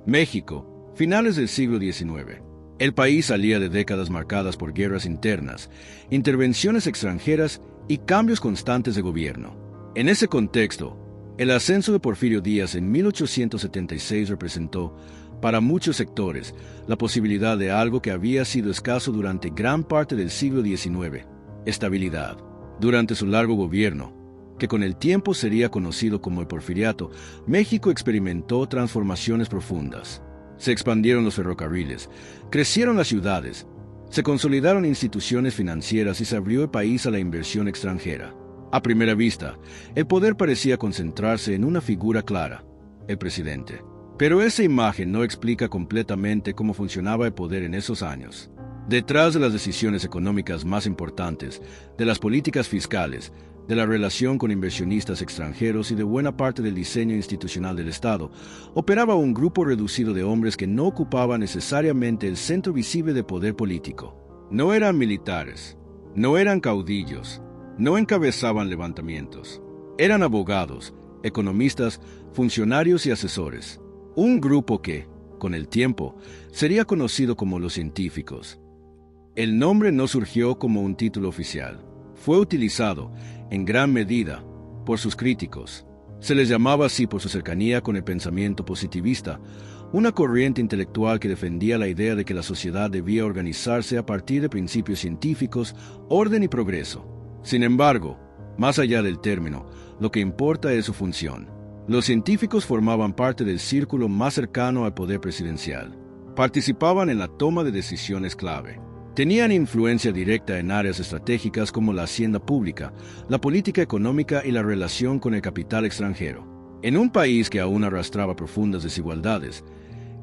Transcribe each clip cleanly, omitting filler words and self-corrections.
México, finales del siglo XIX. El país salía de décadas marcadas por guerras internas, intervenciones extranjeras y cambios constantes de gobierno. En ese contexto, el ascenso de Porfirio Díaz en 1876 representó, para muchos sectores, la posibilidad de algo que había sido escaso durante gran parte del siglo XIX: estabilidad. Durante su largo gobierno, que con el tiempo sería conocido como el Porfiriato, México experimentó transformaciones profundas. Se expandieron los ferrocarriles, crecieron las ciudades, se consolidaron instituciones financieras y se abrió el país a la inversión extranjera. A primera vista, el poder parecía concentrarse en una figura clara: el presidente. Pero esa imagen no explica completamente cómo funcionaba el poder en esos años. Detrás de las decisiones económicas más importantes, de las políticas fiscales, de la relación con inversionistas extranjeros y de buena parte del diseño institucional del Estado, operaba un grupo reducido de hombres que no ocupaban necesariamente el centro visible de poder político. No eran militares, no eran caudillos, no encabezaban levantamientos. Eran abogados, economistas, funcionarios y asesores. Un grupo que, con el tiempo, sería conocido como los científicos. El nombre no surgió como un título oficial. Fue utilizado, en gran medida, por sus críticos. Se les llamaba así por su cercanía con el pensamiento positivista, una corriente intelectual que defendía la idea de que la sociedad debía organizarse a partir de principios científicos, orden y progreso. Sin embargo, más allá del término, lo que importa es su función. Los científicos formaban parte del círculo más cercano al poder presidencial. Participaban en la toma de decisiones clave. Tenían influencia directa en áreas estratégicas como la hacienda pública, la política económica y la relación con el capital extranjero. En un país que aún arrastraba profundas desigualdades,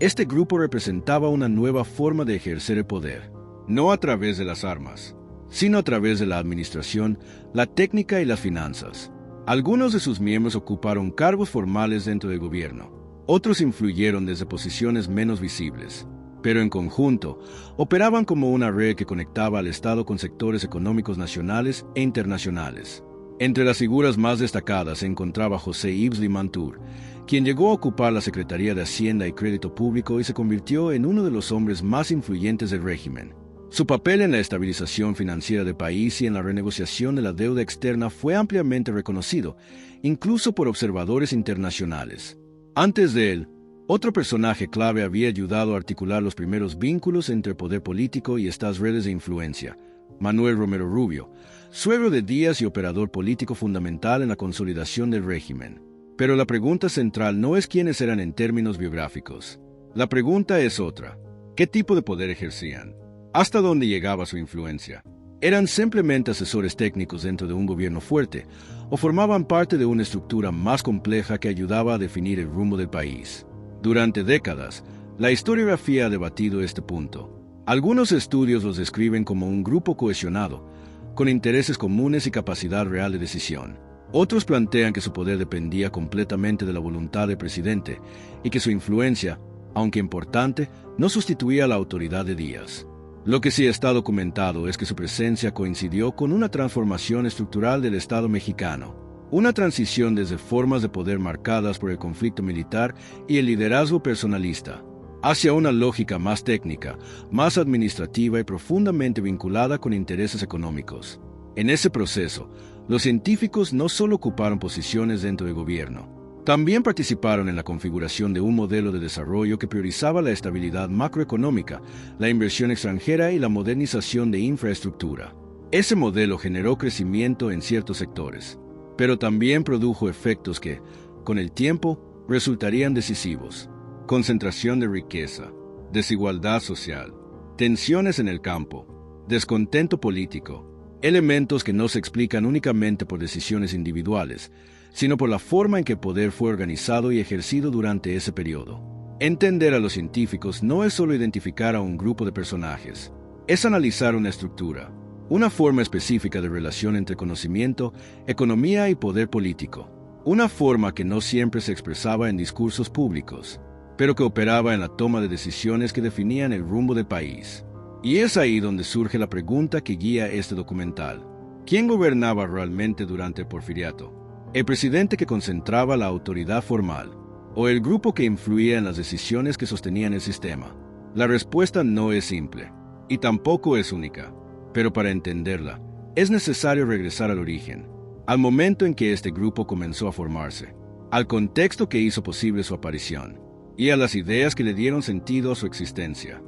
este grupo representaba una nueva forma de ejercer el poder, no a través de las armas, sino a través de la administración, la técnica y las finanzas. Algunos de sus miembros ocuparon cargos formales dentro del gobierno, otros influyeron desde posiciones menos visibles, pero en conjunto operaban como una red que conectaba al Estado con sectores económicos nacionales e internacionales. Entre las figuras más destacadas se encontraba José Yves Limantour, quien llegó a ocupar la Secretaría de Hacienda y Crédito Público y se convirtió en uno de los hombres más influyentes del régimen. Su papel en la estabilización financiera del país y en la renegociación de la deuda externa fue ampliamente reconocido, incluso por observadores internacionales. Antes de él, otro personaje clave había ayudado a articular los primeros vínculos entre el poder político y estas redes de influencia: Manuel Romero Rubio, suegro de Díaz y operador político fundamental en la consolidación del régimen. Pero la pregunta central no es quiénes eran en términos biográficos. La pregunta es otra: ¿qué tipo de poder ejercían? ¿Hasta dónde llegaba su influencia? ¿Eran simplemente asesores técnicos dentro de un gobierno fuerte o formaban parte de una estructura más compleja que ayudaba a definir el rumbo del país? Durante décadas, la historiografía ha debatido este punto. Algunos estudios los describen como un grupo cohesionado, con intereses comunes y capacidad real de decisión. Otros plantean que su poder dependía completamente de la voluntad del presidente y que su influencia, aunque importante, no sustituía la autoridad de Díaz. Lo que sí está documentado es que su presencia coincidió con una transformación estructural del Estado mexicano. Una transición desde formas de poder marcadas por el conflicto militar y el liderazgo personalista, hacia una lógica más técnica, más administrativa y profundamente vinculada con intereses económicos. En ese proceso, los científicos no solo ocuparon posiciones dentro del gobierno, también participaron en la configuración de un modelo de desarrollo que priorizaba la estabilidad macroeconómica, la inversión extranjera y la modernización de infraestructura. Ese modelo generó crecimiento en ciertos sectores, pero también produjo efectos que, con el tiempo, resultarían decisivos: concentración de riqueza, desigualdad social, tensiones en el campo, descontento político, elementos que no se explican únicamente por decisiones individuales, sino por la forma en que el poder fue organizado y ejercido durante ese periodo. Entender a los científicos no es solo identificar a un grupo de personajes, es analizar una estructura, una forma específica de relación entre conocimiento, economía y poder político, una forma que no siempre se expresaba en discursos públicos, pero que operaba en la toma de decisiones que definían el rumbo del país. Y es ahí donde surge la pregunta que guía este documental: ¿quién gobernaba realmente durante el Porfiriato? ¿El presidente que concentraba la autoridad formal, ¿O el grupo que influía en las decisiones que sostenían el sistema? La respuesta no es simple, y tampoco es única. Pero para entenderla, es necesario regresar al origen, al momento en que este grupo comenzó a formarse, al contexto que hizo posible su aparición, y a las ideas que le dieron sentido a su existencia.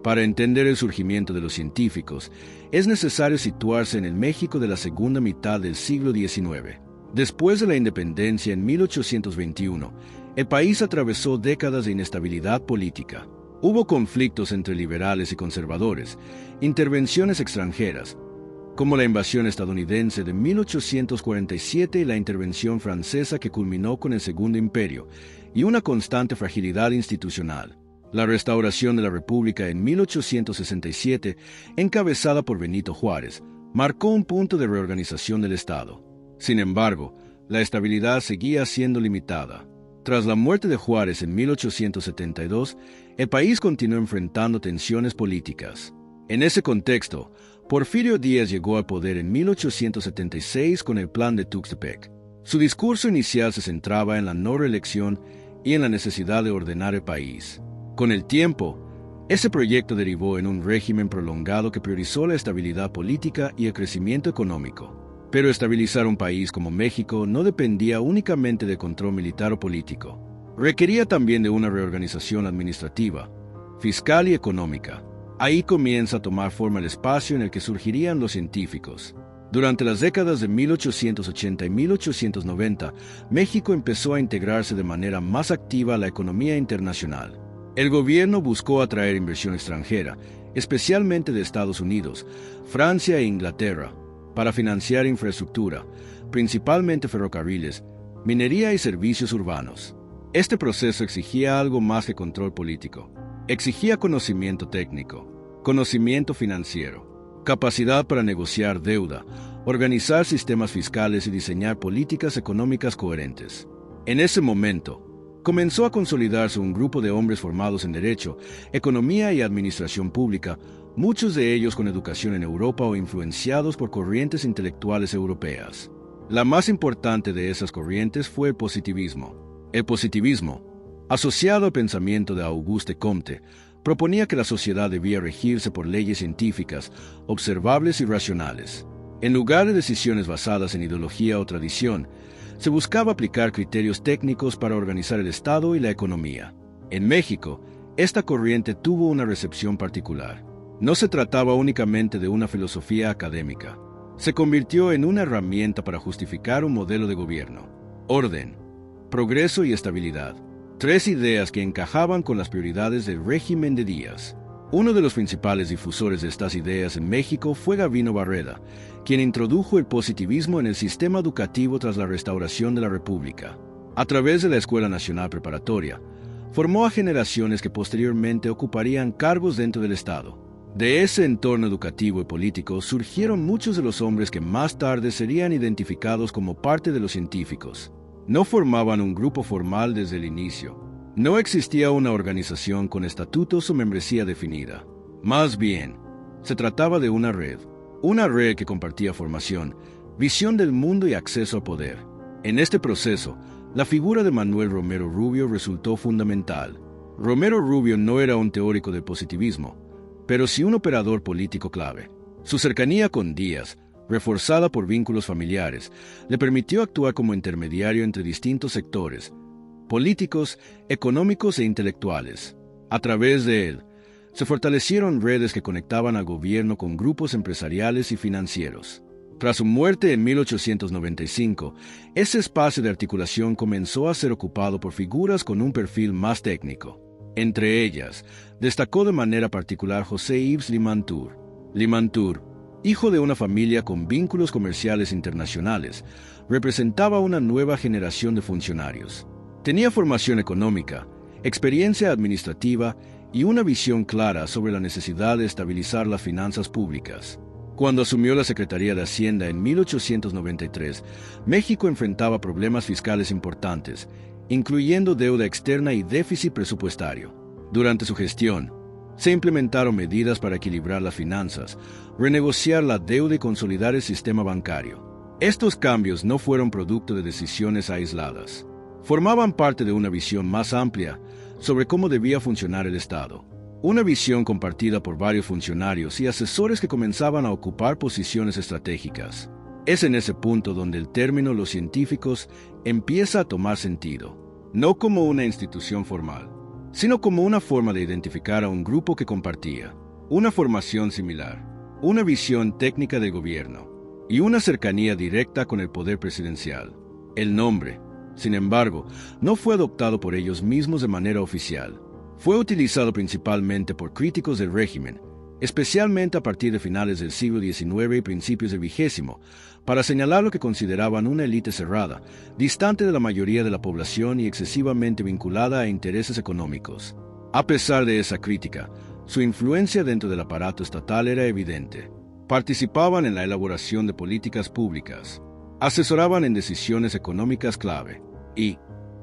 Para entender el surgimiento de los científicos, es necesario situarse en el México de la segunda mitad del siglo XIX. Después de la independencia en 1821, el país atravesó décadas de inestabilidad política. Hubo conflictos entre liberales y conservadores, intervenciones extranjeras, como la invasión estadounidense de 1847 y la intervención francesa que culminó con el Segundo Imperio, y una constante fragilidad institucional. La restauración de la República en 1867, encabezada por Benito Juárez, marcó un punto de reorganización del Estado. Sin embargo, la estabilidad seguía siendo limitada. Tras la muerte de Juárez en 1872, el país continuó enfrentando tensiones políticas. En ese contexto, Porfirio Díaz llegó al poder en 1876 con el Plan de Tuxtepec. Su discurso inicial se centraba en la no reelección y en la necesidad de ordenar el país. Con el tiempo, ese proyecto derivó en un régimen prolongado que priorizó la estabilidad política y el crecimiento económico. Pero estabilizar un país como México no dependía únicamente del control militar o político. Requería también de una reorganización administrativa, fiscal y económica. Ahí comienza a tomar forma el espacio en el que surgirían los científicos. Durante las décadas de 1880 y 1890, México empezó a integrarse de manera más activa a la economía internacional. El gobierno buscó atraer inversión extranjera, especialmente de Estados Unidos, Francia e Inglaterra, para financiar infraestructura, principalmente ferrocarriles, minería y servicios urbanos. Este proceso exigía algo más que control político. Exigía conocimiento técnico, conocimiento financiero, capacidad para negociar deuda, organizar sistemas fiscales y diseñar políticas económicas coherentes. En ese momento, comenzó a consolidarse un grupo de hombres formados en derecho, economía y administración pública, muchos de ellos con educación en Europa o influenciados por corrientes intelectuales europeas. La más importante de esas corrientes fue el positivismo. El positivismo, asociado al pensamiento de Auguste Comte, proponía que la sociedad debía regirse por leyes científicas, observables y racionales. En lugar de decisiones basadas en ideología o tradición, se buscaba aplicar criterios técnicos para organizar el Estado y la economía. En México, esta corriente tuvo una recepción particular. No se trataba únicamente de una filosofía académica. Se convirtió en una herramienta para justificar un modelo de gobierno: orden, progreso y estabilidad. Tres ideas que encajaban con las prioridades del régimen de Díaz. Uno de los principales difusores de estas ideas en México fue Gavino Barreda, quien introdujo el positivismo en el sistema educativo tras la restauración de la República. A través de la Escuela Nacional Preparatoria, formó a generaciones que posteriormente ocuparían cargos dentro del Estado. De ese entorno educativo y político surgieron muchos de los hombres que más tarde serían identificados como parte de los científicos. No formaban un grupo formal desde el inicio. No existía una organización con estatutos o membresía definida. Más bien, se trataba de una red que compartía formación, visión del mundo y acceso al poder. En este proceso, la figura de Manuel Romero Rubio resultó fundamental. Romero Rubio no era un teórico del positivismo, pero sí un operador político clave. Su cercanía con Díaz, reforzada por vínculos familiares, le permitió actuar como intermediario entre distintos sectores, políticos, económicos e intelectuales. A través de él, se fortalecieron redes que conectaban al gobierno con grupos empresariales y financieros. Tras su muerte en 1895, ese espacio de articulación comenzó a ser ocupado por figuras con un perfil más técnico. Entre ellas, destacó de manera particular José Yves Limantour. Limantour, hijo de una familia con vínculos comerciales internacionales, representaba una nueva generación de funcionarios. Tenía formación económica, experiencia administrativa y una visión clara sobre la necesidad de estabilizar las finanzas públicas. Cuando asumió la Secretaría de Hacienda en 1893, México enfrentaba problemas fiscales importantes, incluyendo deuda externa y déficit presupuestario. Durante su gestión, se implementaron medidas para equilibrar las finanzas, renegociar la deuda y consolidar el sistema bancario. Estos cambios no fueron producto de decisiones aisladas. Formaban parte de una visión más amplia sobre cómo debía funcionar el Estado. Una visión compartida por varios funcionarios y asesores que comenzaban a ocupar posiciones estratégicas. Es en ese punto donde el término los científicos empieza a tomar sentido, no como una institución formal, sino como una forma de identificar a un grupo que compartía una formación similar, una visión técnica del gobierno y una cercanía directa con el poder presidencial. El nombre, sin embargo, no fue adoptado por ellos mismos de manera oficial. Fue utilizado principalmente por críticos del régimen, especialmente a partir de finales del siglo XIX y principios del XX, para señalar lo que consideraban una élite cerrada, distante de la mayoría de la población y excesivamente vinculada a intereses económicos. A pesar de esa crítica, su influencia dentro del aparato estatal era evidente. Participaban en la elaboración de políticas públicas, asesoraban en decisiones económicas clave y,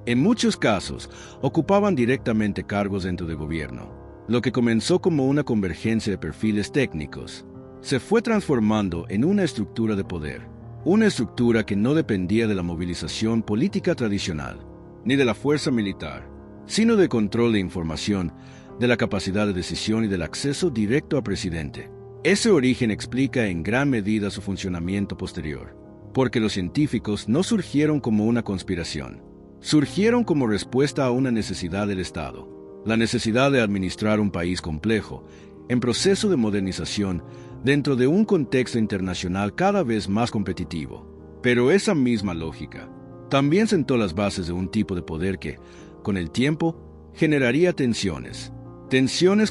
en muchos casos, ocupaban directamente cargos dentro del gobierno. Lo que comenzó como una convergencia de perfiles técnicos se fue transformando en una estructura de poder, una estructura que no dependía de la movilización política tradicional, ni de la fuerza militar, sino del control de información, de la capacidad de decisión y del acceso directo al presidente. Ese origen explica en gran medida su funcionamiento posterior, porque los científicos no surgieron como una conspiración, surgieron como respuesta a una necesidad del Estado, la necesidad de administrar un país complejo, en proceso de modernización, dentro de un contexto internacional cada vez más competitivo. Pero esa misma lógica también sentó las bases de un tipo de poder que, con el tiempo, generaría tensiones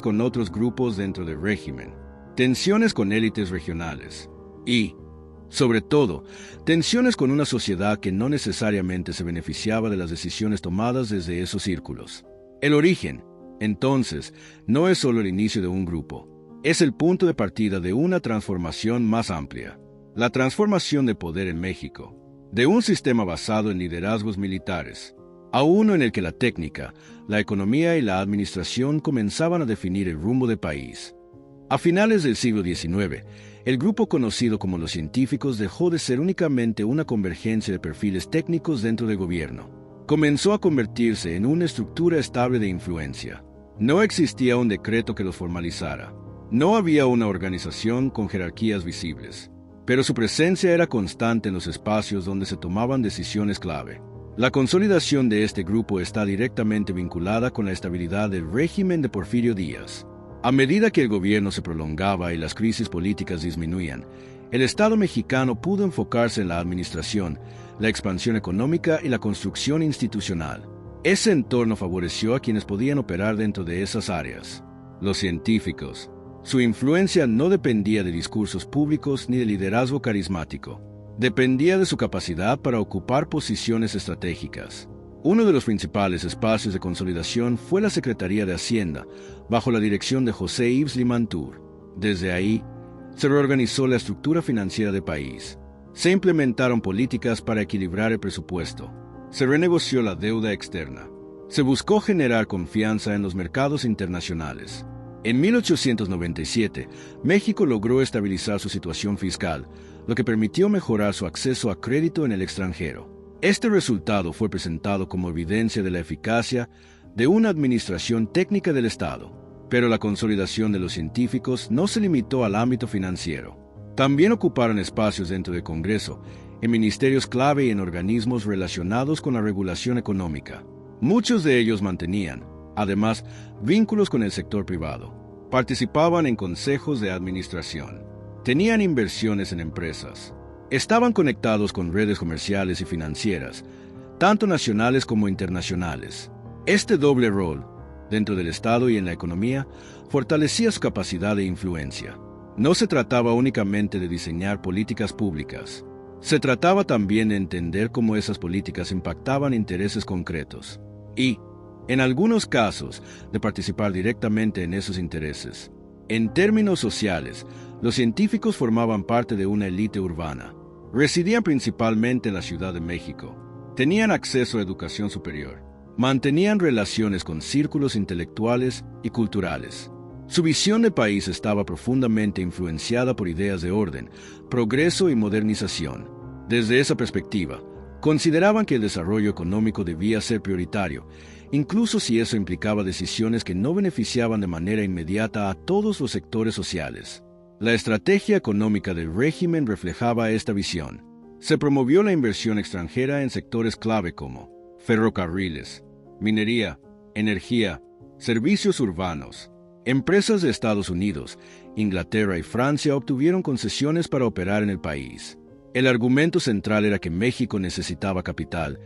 con otros grupos dentro del régimen, tensiones con élites regionales y, sobre todo, tensiones con una sociedad que no necesariamente se beneficiaba de las decisiones tomadas desde esos círculos. El origen, entonces, no es solo el inicio de un grupo, es el punto de partida de una transformación más amplia. La transformación de poder en México, de un sistema basado en liderazgos militares, a uno en el que la técnica, la economía y la administración comenzaban a definir el rumbo del país. A finales del siglo XIX, el grupo conocido como los científicos dejó de ser únicamente una convergencia de perfiles técnicos dentro del gobierno. Comenzó a convertirse en una estructura estable de influencia. No existía un decreto que los formalizara. No había una organización con jerarquías visibles, pero su presencia era constante en los espacios donde se tomaban decisiones clave. La consolidación de este grupo está directamente vinculada con la estabilidad del régimen de Porfirio Díaz. A medida que el gobierno se prolongaba y las crisis políticas disminuían, el Estado mexicano pudo enfocarse en la administración, la expansión económica y la construcción institucional. Ese entorno favoreció a quienes podían operar dentro de esas áreas. Los científicos. Su influencia no dependía de discursos públicos ni de liderazgo carismático. Dependía de su capacidad para ocupar posiciones estratégicas. Uno de los principales espacios de consolidación fue la Secretaría de Hacienda, bajo la dirección de José Yves Limantour. Desde ahí, se reorganizó la estructura financiera del país. Se implementaron políticas para equilibrar el presupuesto. Se renegoció la deuda externa. Se buscó generar confianza en los mercados internacionales. En 1897, México logró estabilizar su situación fiscal, lo que permitió mejorar su acceso a crédito en el extranjero. Este resultado fue presentado como evidencia de la eficacia de una administración técnica del Estado, pero la consolidación de los científicos no se limitó al ámbito financiero. También ocuparon espacios dentro del Congreso, en ministerios clave y en organismos relacionados con la regulación económica. Muchos de ellos mantenían, además, vínculos con el sector privado. Participaban en consejos de administración. Tenían inversiones en empresas. Estaban conectados con redes comerciales y financieras, tanto nacionales como internacionales. Este doble rol, dentro del Estado y en la economía, fortalecía su capacidad de influencia. No se trataba únicamente de diseñar políticas públicas. Se trataba también de entender cómo esas políticas impactaban intereses concretos. Y, en algunos casos, de participar directamente en esos intereses. En términos sociales, los científicos formaban parte de una élite urbana. Residían principalmente en la Ciudad de México. Tenían acceso a educación superior. Mantenían relaciones con círculos intelectuales y culturales. Su visión de país estaba profundamente influenciada por ideas de orden, progreso y modernización. Desde esa perspectiva, Consideraban que el desarrollo económico debía ser prioritario, incluso si eso implicaba decisiones que no beneficiaban de manera inmediata a todos los sectores sociales. La estrategia económica del régimen reflejaba esta visión. Se promovió la inversión extranjera en sectores clave como ferrocarriles, minería, energía, servicios urbanos. Empresas de Estados Unidos, Inglaterra y Francia obtuvieron concesiones para operar en el país. El argumento central era que México necesitaba capital,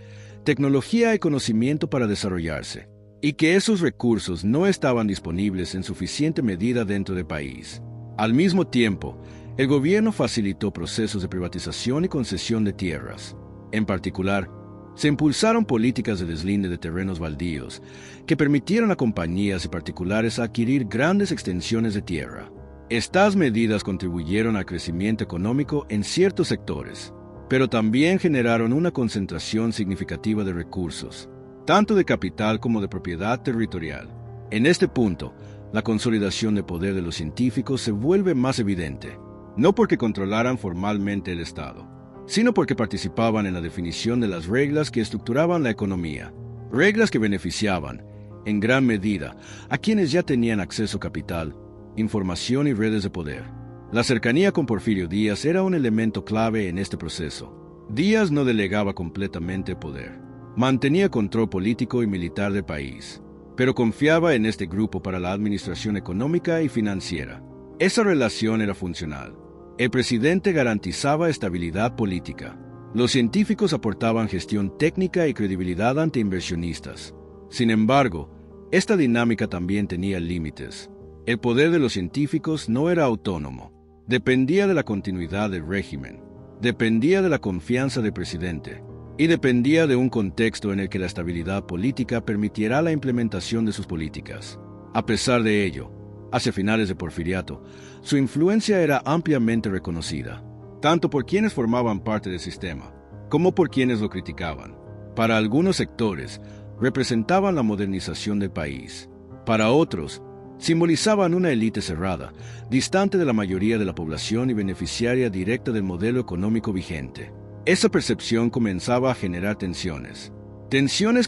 tecnología y conocimiento para desarrollarse, y que esos recursos no estaban disponibles en suficiente medida dentro del país. Al mismo tiempo, el gobierno facilitó procesos de privatización y concesión de tierras. En particular, se impulsaron políticas de deslinde de terrenos baldíos que permitieron a compañías y particulares adquirir grandes extensiones de tierra. Estas medidas contribuyeron al crecimiento económico en ciertos sectores, pero también generaron una concentración significativa de recursos, tanto de capital como de propiedad territorial. En este punto, la consolidación de poder de los científicos se vuelve más evidente, no porque controlaran formalmente el Estado, sino porque participaban en la definición de las reglas que estructuraban la economía, reglas que beneficiaban, en gran medida, a quienes ya tenían acceso a capital, información y redes de poder. La cercanía con Porfirio Díaz era un elemento clave en este proceso. Díaz no delegaba completamente poder, mantenía control político y militar del país, pero confiaba en este grupo para la administración económica y financiera. Esa relación era funcional. El presidente garantizaba estabilidad política. Los científicos aportaban gestión técnica y credibilidad ante inversionistas. Sin embargo, esta dinámica también tenía límites. El poder de los científicos no era autónomo. Dependía de la continuidad del régimen, dependía de la confianza del presidente y dependía de un contexto en el que la estabilidad política permitiera la implementación de sus políticas. A pesar de ello, hacia finales de Porfiriato, su influencia era ampliamente reconocida, tanto por quienes formaban parte del sistema, como por quienes lo criticaban. Para algunos sectores, representaban la modernización del país. Para otros, simbolizaban una élite cerrada, distante de la mayoría de la población y beneficiaria directa del modelo económico vigente. Esa percepción comenzaba a generar tensiones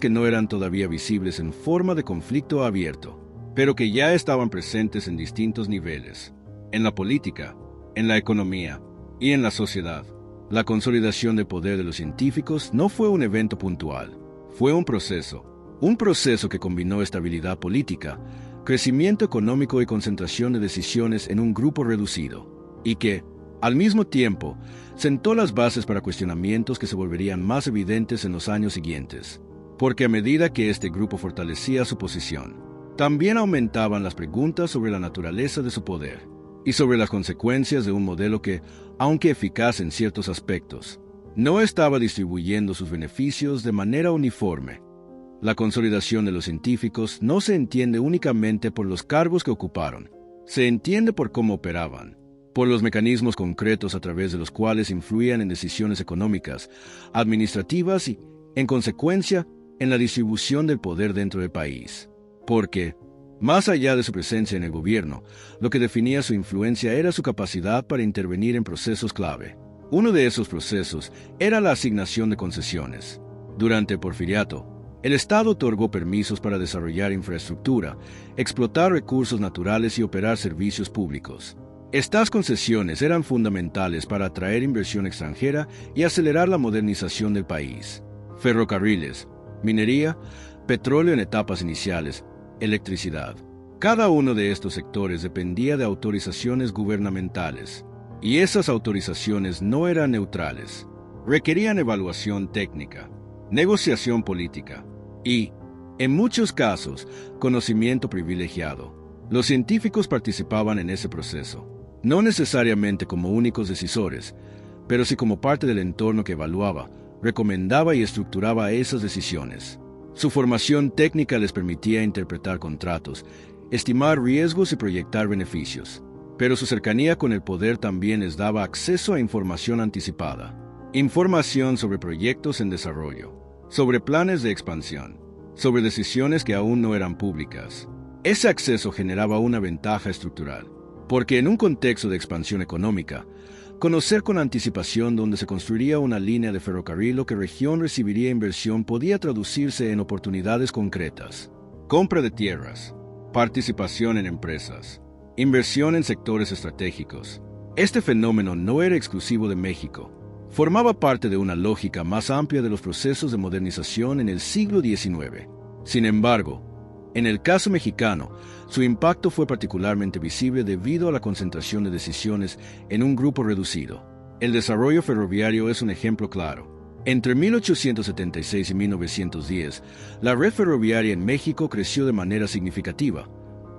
que no eran todavía visibles en forma de conflicto abierto, pero que ya estaban presentes en distintos niveles, en la política, en la economía y en la sociedad. La consolidación del poder de los científicos no fue un evento puntual, fue un proceso que combinó estabilidad política, crecimiento económico y concentración de decisiones en un grupo reducido, y que, al mismo tiempo, sentó las bases para cuestionamientos que se volverían más evidentes en los años siguientes, porque a medida que este grupo fortalecía su posición, también aumentaban las preguntas sobre la naturaleza de su poder y sobre las consecuencias de un modelo que, aunque eficaz en ciertos aspectos, no estaba distribuyendo sus beneficios de manera uniforme. La consolidación de los científicos no se entiende únicamente por los cargos que ocuparon, se entiende por cómo operaban, por los mecanismos concretos a través de los cuales influían en decisiones económicas, administrativas y, en consecuencia, en la distribución del poder dentro del país. Porque, más allá de su presencia en el gobierno, lo que definía su influencia era su capacidad para intervenir en procesos clave. Uno de esos procesos era la asignación de concesiones. Durante el Porfiriato, el Estado otorgó permisos para desarrollar infraestructura, explotar recursos naturales y operar servicios públicos. Estas concesiones eran fundamentales para atraer inversión extranjera y acelerar la modernización del país. Ferrocarriles, minería, petróleo en etapas iniciales, electricidad. Cada uno de estos sectores dependía de autorizaciones gubernamentales, y esas autorizaciones no eran neutrales. Requerían evaluación técnica, negociación política y, en muchos casos, conocimiento privilegiado. Los científicos participaban en ese proceso, no necesariamente como únicos decisores, pero sí como parte del entorno que evaluaba, recomendaba y estructuraba esas decisiones. Su formación técnica les permitía interpretar contratos, estimar riesgos y proyectar beneficios, pero su cercanía con el poder también les daba acceso a información anticipada, información sobre proyectos en desarrollo, sobre planes de expansión, sobre decisiones que aún no eran públicas. Ese acceso generaba una ventaja estructural, porque en un contexto de expansión económica, Conocer con anticipación dónde se construiría una línea de ferrocarril o qué región recibiría inversión podía traducirse en oportunidades concretas. Compra de tierras, participación en empresas, inversión en sectores estratégicos. Este fenómeno no era exclusivo de México. Formaba parte de una lógica más amplia de los procesos de modernización en el siglo XIX. Sin embargo, en el caso mexicano, su impacto fue particularmente visible debido a la concentración de decisiones en un grupo reducido. El desarrollo ferroviario es un ejemplo claro. Entre 1876 y 1910, la red ferroviaria en México creció de manera significativa,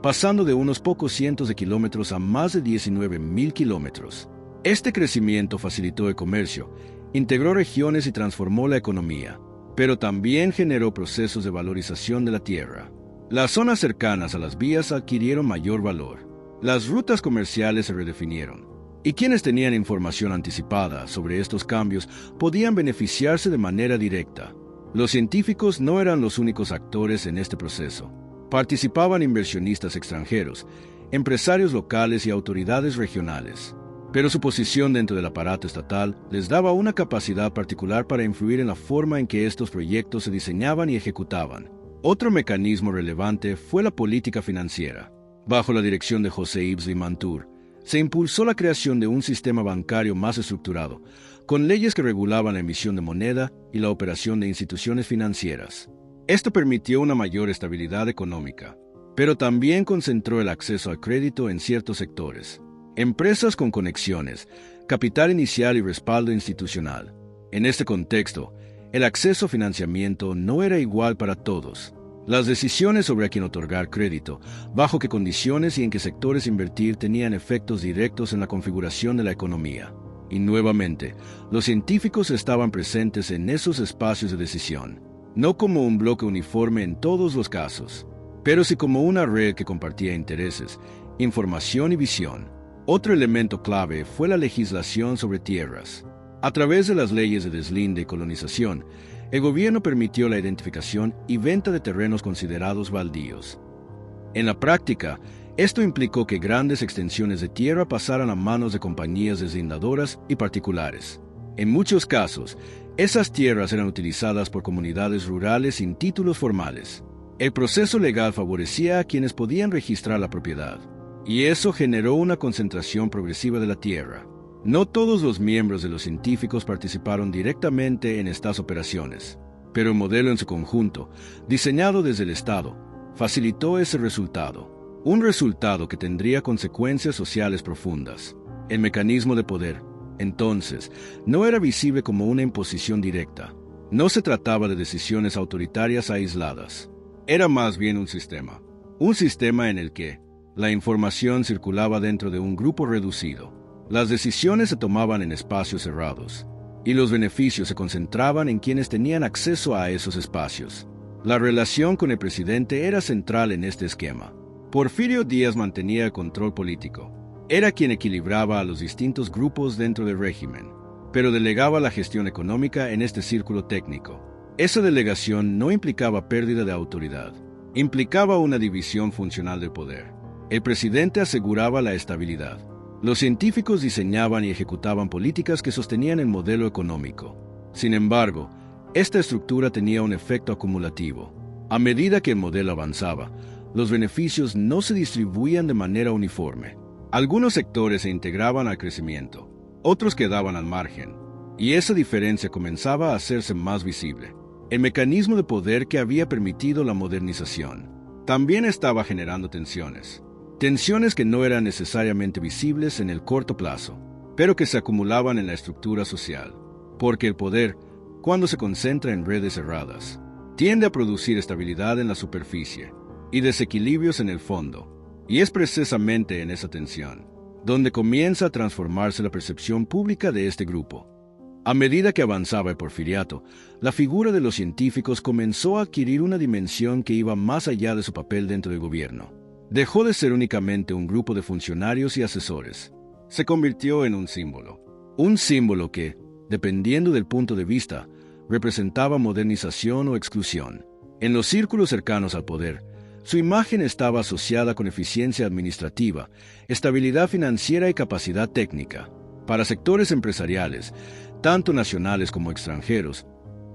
pasando de unos pocos cientos de kilómetros a más de 19,000 kilómetros. Este crecimiento facilitó el comercio, integró regiones y transformó la economía, pero también generó procesos de valorización de la tierra. Las zonas cercanas a las vías adquirieron mayor valor. Las rutas comerciales se redefinieron, y quienes tenían información anticipada sobre estos cambios podían beneficiarse de manera directa. Los científicos no eran los únicos actores en este proceso. Participaban inversionistas extranjeros, empresarios locales y autoridades regionales. Pero su posición dentro del aparato estatal les daba una capacidad particular para influir en la forma en que estos proyectos se diseñaban y ejecutaban. Otro mecanismo relevante fue la política financiera. Bajo la dirección de José Yves Limantour, se impulsó la creación de un sistema bancario más estructurado, con leyes que regulaban la emisión de moneda y la operación de instituciones financieras. Esto permitió una mayor estabilidad económica, pero también concentró el acceso al crédito en ciertos sectores. Empresas con conexiones, capital inicial y respaldo institucional. En este contexto, el acceso a financiamiento no era igual para todos. Las decisiones sobre a quién otorgar crédito, bajo qué condiciones y en qué sectores invertir tenían efectos directos en la configuración de la economía. Y nuevamente, los científicos estaban presentes en esos espacios de decisión, no como un bloque uniforme en todos los casos, pero sí como una red que compartía intereses, información y visión. Otro elemento clave fue la legislación sobre tierras. A través de las leyes de deslinde y colonización, el gobierno permitió la identificación y venta de terrenos considerados baldíos. En la práctica, esto implicó que grandes extensiones de tierra pasaran a manos de compañías deslindadoras y particulares. En muchos casos, esas tierras eran utilizadas por comunidades rurales sin títulos formales. El proceso legal favorecía a quienes podían registrar la propiedad, y eso generó una concentración progresiva de la tierra. No todos los miembros de los científicos participaron directamente en estas operaciones, pero el modelo en su conjunto, diseñado desde el Estado, facilitó ese resultado, un resultado que tendría consecuencias sociales profundas. El mecanismo de poder, entonces, no era visible como una imposición directa. No se trataba de decisiones autoritarias aisladas. Era más bien un sistema en el que la información circulaba dentro de un grupo reducido. Las decisiones se tomaban en espacios cerrados, y los beneficios se concentraban en quienes tenían acceso a esos espacios. La relación con el presidente era central en este esquema. Porfirio Díaz mantenía el control político. Era quien equilibraba a los distintos grupos dentro del régimen, pero delegaba la gestión económica en este círculo técnico. Esa delegación no implicaba pérdida de autoridad, implicaba una división funcional del poder. El presidente aseguraba la estabilidad. Los científicos diseñaban y ejecutaban políticas que sostenían el modelo económico. Sin embargo, esta estructura tenía un efecto acumulativo. A medida que el modelo avanzaba, los beneficios no se distribuían de manera uniforme. Algunos sectores se integraban al crecimiento, otros quedaban al margen, y esa diferencia comenzaba a hacerse más visible. El mecanismo de poder que había permitido la modernización también estaba generando tensiones que no eran necesariamente visibles en el corto plazo, pero que se acumulaban en la estructura social, porque el poder, cuando se concentra en redes cerradas, tiende a producir estabilidad en la superficie y desequilibrios en el fondo, y es precisamente en esa tensión donde comienza a transformarse la percepción pública de este grupo. A medida que avanzaba el porfiriato, la figura de los científicos comenzó a adquirir una dimensión que iba más allá de su papel dentro del gobierno. Dejó de ser únicamente un grupo de funcionarios y asesores. Se convirtió en un símbolo que, dependiendo del punto de vista, representaba modernización o exclusión. En los círculos cercanos al poder, su imagen estaba asociada con eficiencia administrativa, estabilidad financiera y capacidad técnica. Para sectores empresariales, tanto nacionales como extranjeros,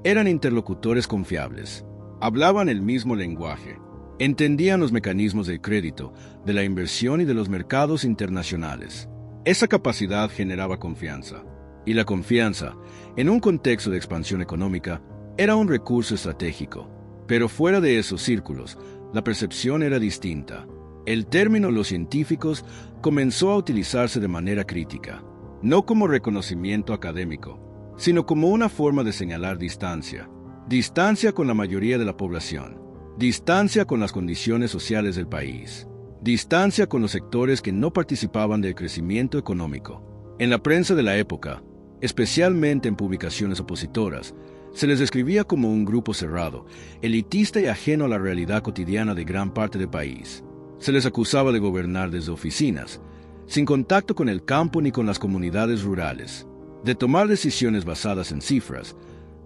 eran interlocutores confiables. Hablaban el mismo lenguaje, entendían los mecanismos del crédito, de la inversión y de los mercados internacionales. Esa capacidad generaba confianza, y la confianza, en un contexto de expansión económica, era un recurso estratégico. Pero fuera de esos círculos, la percepción era distinta. El término "los científicos" comenzó a utilizarse de manera crítica, no como reconocimiento académico, sino como una forma de señalar distancia. Distancia con la mayoría de la población, distancia con las condiciones sociales del país, distancia con los sectores que no participaban del crecimiento económico. En la prensa de la época, especialmente en publicaciones opositoras, se les describía como un grupo cerrado, elitista y ajeno a la realidad cotidiana de gran parte del país. Se les acusaba de gobernar desde oficinas, sin contacto con el campo ni con las comunidades rurales, de tomar decisiones basadas en cifras,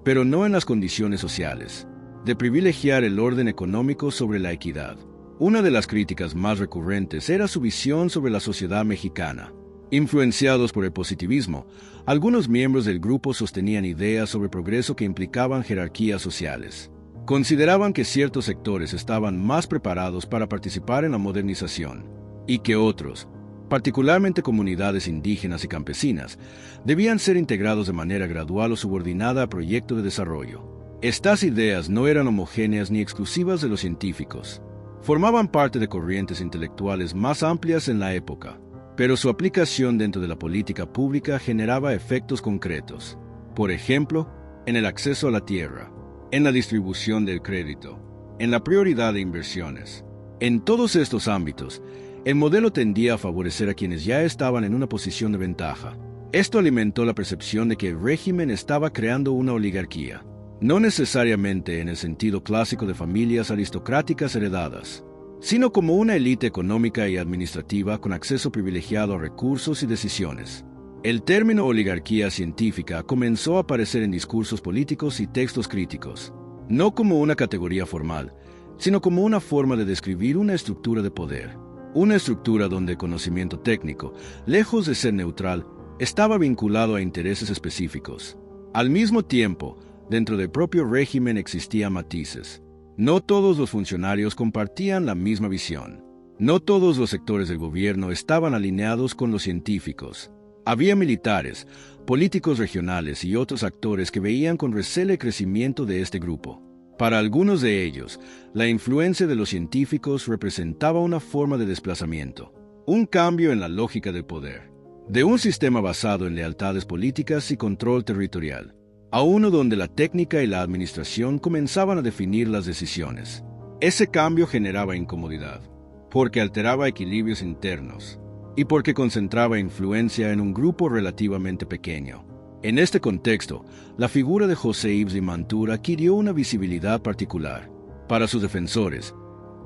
pero no en las condiciones sociales, de privilegiar el orden económico sobre la equidad. Una de las críticas más recurrentes era su visión sobre la sociedad mexicana. Influenciados por el positivismo, algunos miembros del grupo sostenían ideas sobre progreso que implicaban jerarquías sociales. Consideraban que ciertos sectores estaban más preparados para participar en la modernización, y que otros, particularmente comunidades indígenas y campesinas, debían ser integrados de manera gradual o subordinada a proyectos de desarrollo. Estas ideas no eran homogéneas ni exclusivas de los científicos. Formaban parte de corrientes intelectuales más amplias en la época, pero su aplicación dentro de la política pública generaba efectos concretos. Por ejemplo, en el acceso a la tierra, en la distribución del crédito, en la prioridad de inversiones. En todos estos ámbitos, el modelo tendía a favorecer a quienes ya estaban en una posición de ventaja. Esto alimentó la percepción de que el régimen estaba creando una oligarquía, no necesariamente en el sentido clásico de familias aristocráticas heredadas, sino como una élite económica y administrativa con acceso privilegiado a recursos y decisiones. El término oligarquía científica comenzó a aparecer en discursos políticos y textos críticos, no como una categoría formal, sino como una forma de describir una estructura de poder. Una estructura donde el conocimiento técnico, lejos de ser neutral, estaba vinculado a intereses específicos. Al mismo tiempo, dentro del propio régimen existían matices. No todos los funcionarios compartían la misma visión. No todos los sectores del gobierno estaban alineados con los científicos. Había militares, políticos regionales y otros actores que veían con recelo el crecimiento de este grupo. Para algunos de ellos, la influencia de los científicos representaba una forma de desplazamiento, un cambio en la lógica del poder, de un sistema basado en lealtades políticas y control territorial, a uno donde la técnica y la administración comenzaban a definir las decisiones. Ese cambio generaba incomodidad, porque alteraba equilibrios internos y porque concentraba influencia en un grupo relativamente pequeño. En este contexto, la figura de José Yves de Mantur adquirió una visibilidad particular. Para sus defensores,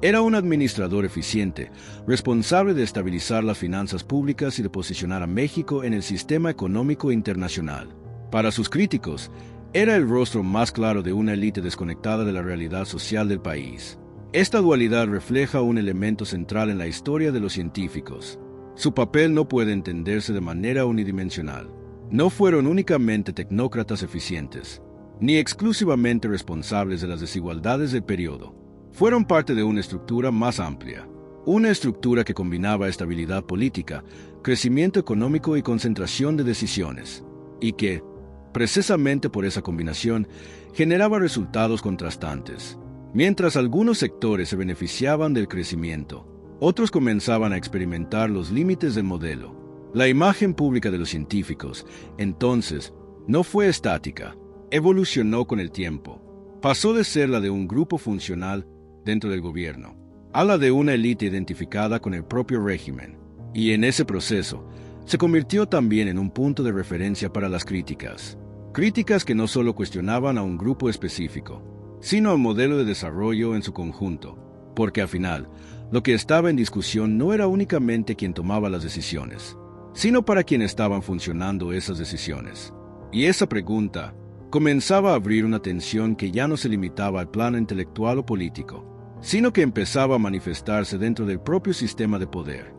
era un administrador eficiente, responsable de estabilizar las finanzas públicas y de posicionar a México en el sistema económico internacional. Para sus críticos, era el rostro más claro de una élite desconectada de la realidad social del país. Esta dualidad refleja un elemento central en la historia de los científicos. Su papel no puede entenderse de manera unidimensional. No fueron únicamente tecnócratas eficientes, ni exclusivamente responsables de las desigualdades del periodo. Fueron parte de una estructura más amplia, una estructura que combinaba estabilidad política, crecimiento económico y concentración de decisiones, y que, precisamente por esa combinación, generaba resultados contrastantes. Mientras algunos sectores se beneficiaban del crecimiento, otros comenzaban a experimentar los límites del modelo. La imagen pública de los científicos, entonces, no fue estática, evolucionó con el tiempo. Pasó de ser la de un grupo funcional dentro del gobierno, a la de una élite identificada con el propio régimen. Y en ese proceso, se convirtió también en un punto de referencia para las críticas. Críticas que no solo cuestionaban a un grupo específico, sino al modelo de desarrollo en su conjunto, porque al final, lo que estaba en discusión no era únicamente quien tomaba las decisiones, sino para quien estaban funcionando esas decisiones. Y esa pregunta comenzaba a abrir una tensión que ya no se limitaba al plano intelectual o político, sino que empezaba a manifestarse dentro del propio sistema de poder.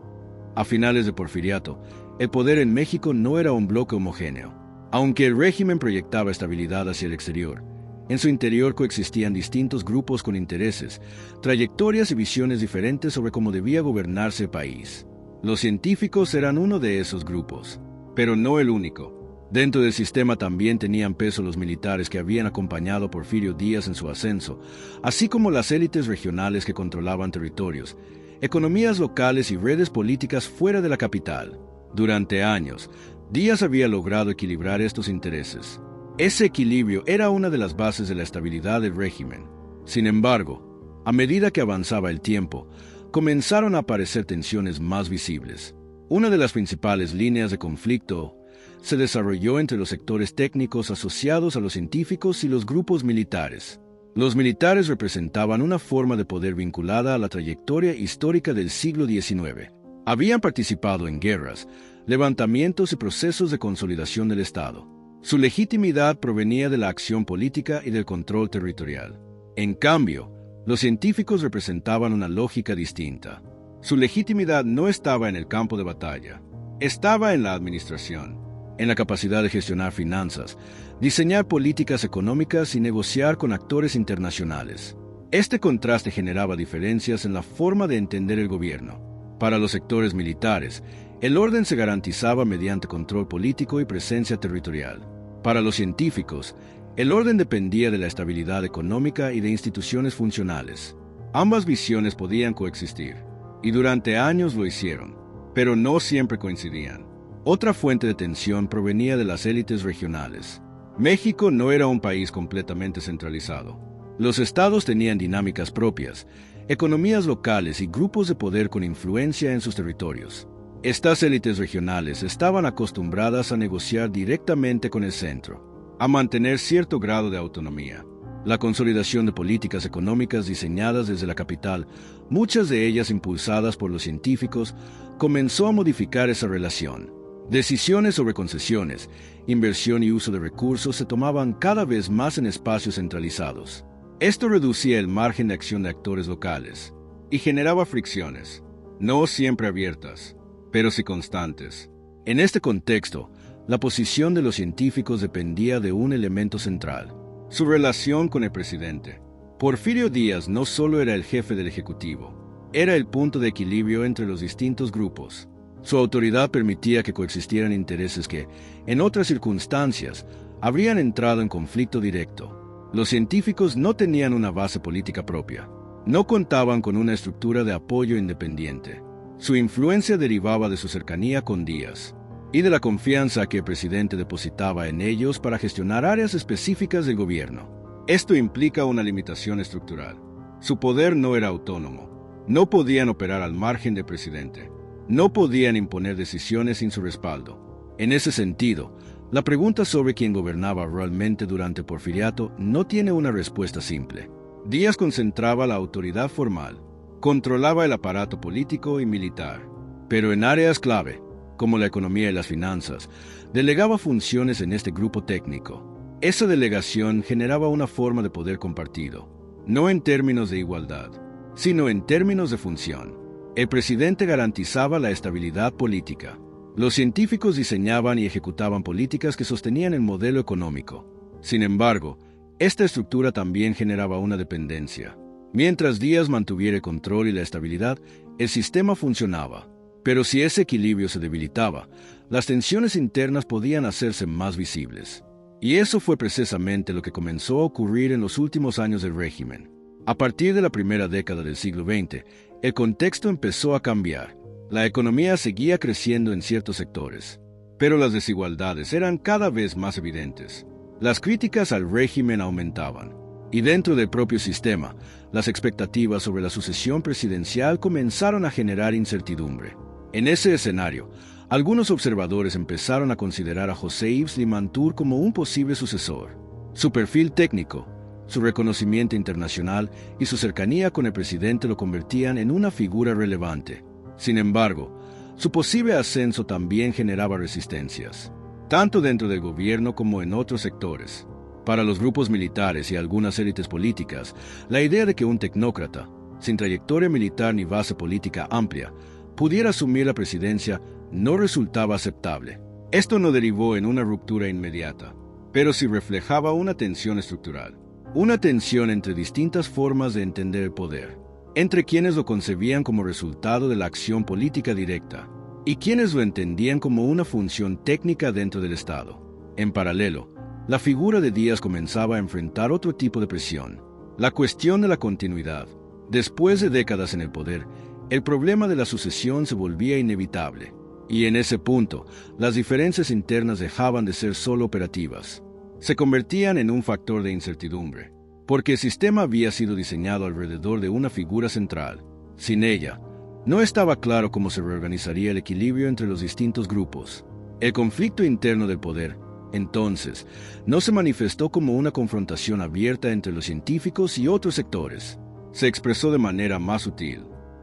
A finales de Porfiriato, El poder en México no era un bloque homogéneo. Aunque el régimen proyectaba estabilidad hacia el exterior, en su interior coexistían distintos grupos con intereses, trayectorias y visiones diferentes sobre cómo debía gobernarse el país. Los científicos eran uno de esos grupos, pero no el único. Dentro del sistema también tenían peso los militares que habían acompañado a Porfirio Díaz en su ascenso, así como las élites regionales que controlaban territorios, economías locales y redes políticas fuera de la capital. Durante años, Díaz había logrado equilibrar estos intereses. Ese equilibrio era una de las bases de la estabilidad del régimen. Sin embargo, a medida que avanzaba el tiempo, comenzaron a aparecer tensiones más visibles. Una de las principales líneas de conflicto se desarrolló entre los sectores técnicos asociados a los científicos y los grupos militares. Los militares representaban una forma de poder vinculada a la trayectoria histórica del siglo XIX. Habían participado en guerras, levantamientos y procesos de consolidación del Estado. Su legitimidad provenía de la acción política y del control territorial. En cambio, los científicos representaban una lógica distinta. Su legitimidad no estaba en el campo de batalla, estaba en la administración, en la capacidad de gestionar finanzas, diseñar políticas económicas y negociar con actores internacionales. Este contraste generaba diferencias en la forma de entender el gobierno. Para los sectores militares, el orden se garantizaba mediante control político y presencia territorial. Para los científicos, el orden dependía de la estabilidad económica y de instituciones funcionales. Ambas visiones podían coexistir, y durante años lo hicieron, pero no siempre coincidían. Otra fuente de tensión provenía de las élites regionales. México no era un país completamente centralizado. Los estados tenían dinámicas propias, economías locales y grupos de poder con influencia en sus territorios. Estas élites regionales estaban acostumbradas a negociar directamente con el centro, a mantener cierto grado de autonomía. La consolidación de políticas económicas diseñadas desde la capital, muchas de ellas impulsadas por los científicos, comenzó a modificar esa relación. Decisiones sobre concesiones, inversión y uso de recursos se tomaban cada vez más en espacios centralizados. Esto reducía el margen de acción de actores locales y generaba fricciones, no siempre abiertas, pero sí constantes. En este contexto, la posición de los científicos dependía de un elemento central: su relación con el presidente. Porfirio Díaz no solo era el jefe del Ejecutivo, era el punto de equilibrio entre los distintos grupos. Su autoridad permitía que coexistieran intereses que, en otras circunstancias, habrían entrado en conflicto directo. Los científicos no tenían una base política propia, no contaban con una estructura de apoyo independiente. Su influencia derivaba de su cercanía con Díaz y de la confianza que el presidente depositaba en ellos para gestionar áreas específicas del gobierno. Esto implica una limitación estructural. Su poder no era autónomo. No podían operar al margen del presidente. No podían imponer decisiones sin su respaldo. En ese sentido, la pregunta sobre quién gobernaba realmente durante el Porfiriato no tiene una respuesta simple. Díaz concentraba la autoridad formal, controlaba el aparato político y militar, pero en áreas clave, como la economía y las finanzas, delegaba funciones en este grupo técnico. Esa delegación generaba una forma de poder compartido, no en términos de igualdad, sino en términos de función. El presidente garantizaba la estabilidad política. Los científicos diseñaban y ejecutaban políticas que sostenían el modelo económico. Sin embargo, esta estructura también generaba una dependencia. Mientras Díaz mantuviera el control y la estabilidad, el sistema funcionaba. Pero si ese equilibrio se debilitaba, las tensiones internas podían hacerse más visibles. Y eso fue precisamente lo que comenzó a ocurrir en los últimos años del régimen. A partir de la primera década del siglo XX, el contexto empezó a cambiar. La economía seguía creciendo en ciertos sectores, pero las desigualdades eran cada vez más evidentes. Las críticas al régimen aumentaban, y dentro del propio sistema, las expectativas sobre la sucesión presidencial comenzaron a generar incertidumbre. En ese escenario, algunos observadores empezaron a considerar a José Yves Limantour como un posible sucesor. Su perfil técnico, su reconocimiento internacional y su cercanía con el presidente lo convertían en una figura relevante. Sin embargo, su posible ascenso también generaba resistencias, tanto dentro del gobierno como en otros sectores. Para los grupos militares y algunas élites políticas, la idea de que un tecnócrata, sin trayectoria militar ni base política amplia, pudiera asumir la presidencia no resultaba aceptable. Esto no derivó en una ruptura inmediata, pero sí reflejaba una tensión estructural. Una tensión entre distintas formas de entender el poder, entre quienes lo concebían como resultado de la acción política directa y quienes lo entendían como una función técnica dentro del Estado. En paralelo, la figura de Díaz comenzaba a enfrentar otro tipo de presión, la cuestión de la continuidad. Después de décadas en el poder, el problema de la sucesión se volvía inevitable, y en ese punto, las diferencias internas dejaban de ser solo operativas. Se convertían en un factor de incertidumbre, porque el sistema había sido diseñado alrededor de una figura central. Sin ella, no estaba claro cómo se reorganizaría el equilibrio entre los distintos grupos. El conflicto interno del poder, entonces, no se manifestó como una confrontación abierta entre los científicos y otros sectores. Se expresó de manera más sutil,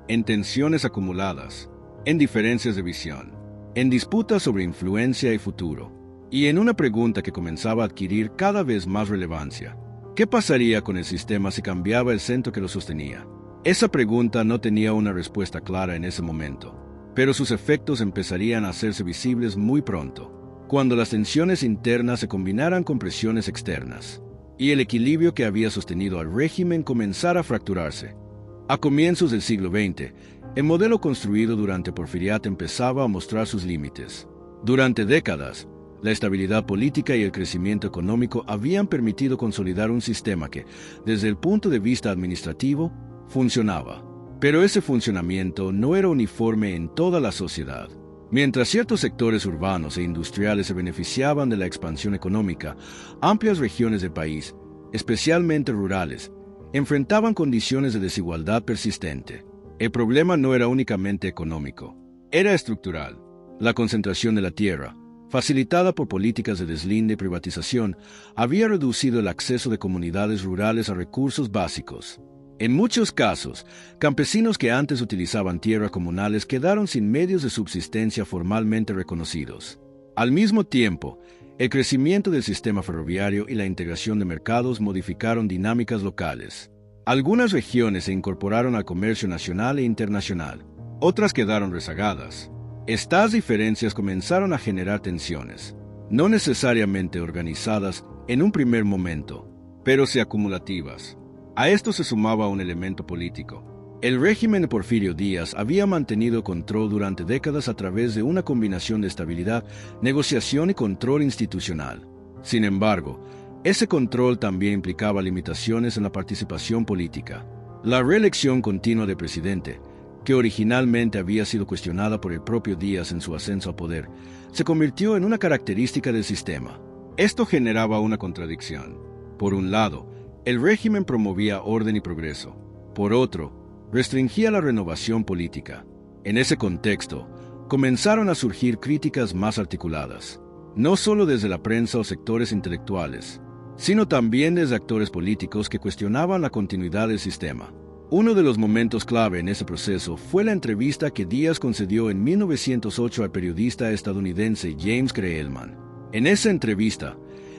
en tensiones acumuladas, en diferencias de visión, en disputas sobre influencia y futuro, y en una pregunta que comenzaba a adquirir cada vez más relevancia. ¿Qué pasaría con el sistema si cambiaba el centro que lo sostenía? Esa pregunta no tenía una respuesta clara en ese momento, pero sus efectos empezarían a hacerse visibles muy pronto, cuando las tensiones internas se combinaran con presiones externas, y el equilibrio que había sostenido al régimen comenzara a fracturarse. A comienzos del siglo XX, el modelo construido durante Porfiriato empezaba a mostrar sus límites. Durante décadas, la estabilidad política y el crecimiento económico habían permitido consolidar un sistema que, desde el punto de vista administrativo, funcionaba. Pero ese funcionamiento no era uniforme en toda la sociedad. Mientras ciertos sectores urbanos e industriales se beneficiaban de la expansión económica, amplias regiones del país, especialmente rurales, enfrentaban condiciones de desigualdad persistente. El problema no era únicamente económico, era estructural. La concentración de la tierra, facilitada por políticas de deslinde y privatización, había reducido el acceso de comunidades rurales a recursos básicos. En muchos casos, campesinos que antes utilizaban tierras comunales quedaron sin medios de subsistencia formalmente reconocidos. Al mismo tiempo, el crecimiento del sistema ferroviario y la integración de mercados modificaron dinámicas locales. Algunas regiones se incorporaron al comercio nacional e internacional, otras quedaron rezagadas. Estas diferencias comenzaron a generar tensiones, no necesariamente organizadas en un primer momento, pero sí acumulativas. A esto se sumaba un elemento político. El régimen de Porfirio Díaz había mantenido control durante décadas a través de una combinación de estabilidad, negociación y control institucional. Sin embargo, ese control también implicaba limitaciones en la participación política. La reelección continua del presidente, que originalmente había sido cuestionada por el propio Díaz en su ascenso al poder, se convirtió en una característica del sistema. Esto generaba una contradicción. Por un lado, el régimen promovía orden y progreso. Por otro, restringía la renovación política. En ese contexto, comenzaron a surgir críticas más articuladas, no solo desde la prensa o sectores intelectuales, sino también desde actores políticos que cuestionaban la continuidad del sistema. Uno de los momentos clave en ese proceso fue la entrevista que Díaz concedió en 1908 al periodista estadounidense James Creelman. En esa entrevista,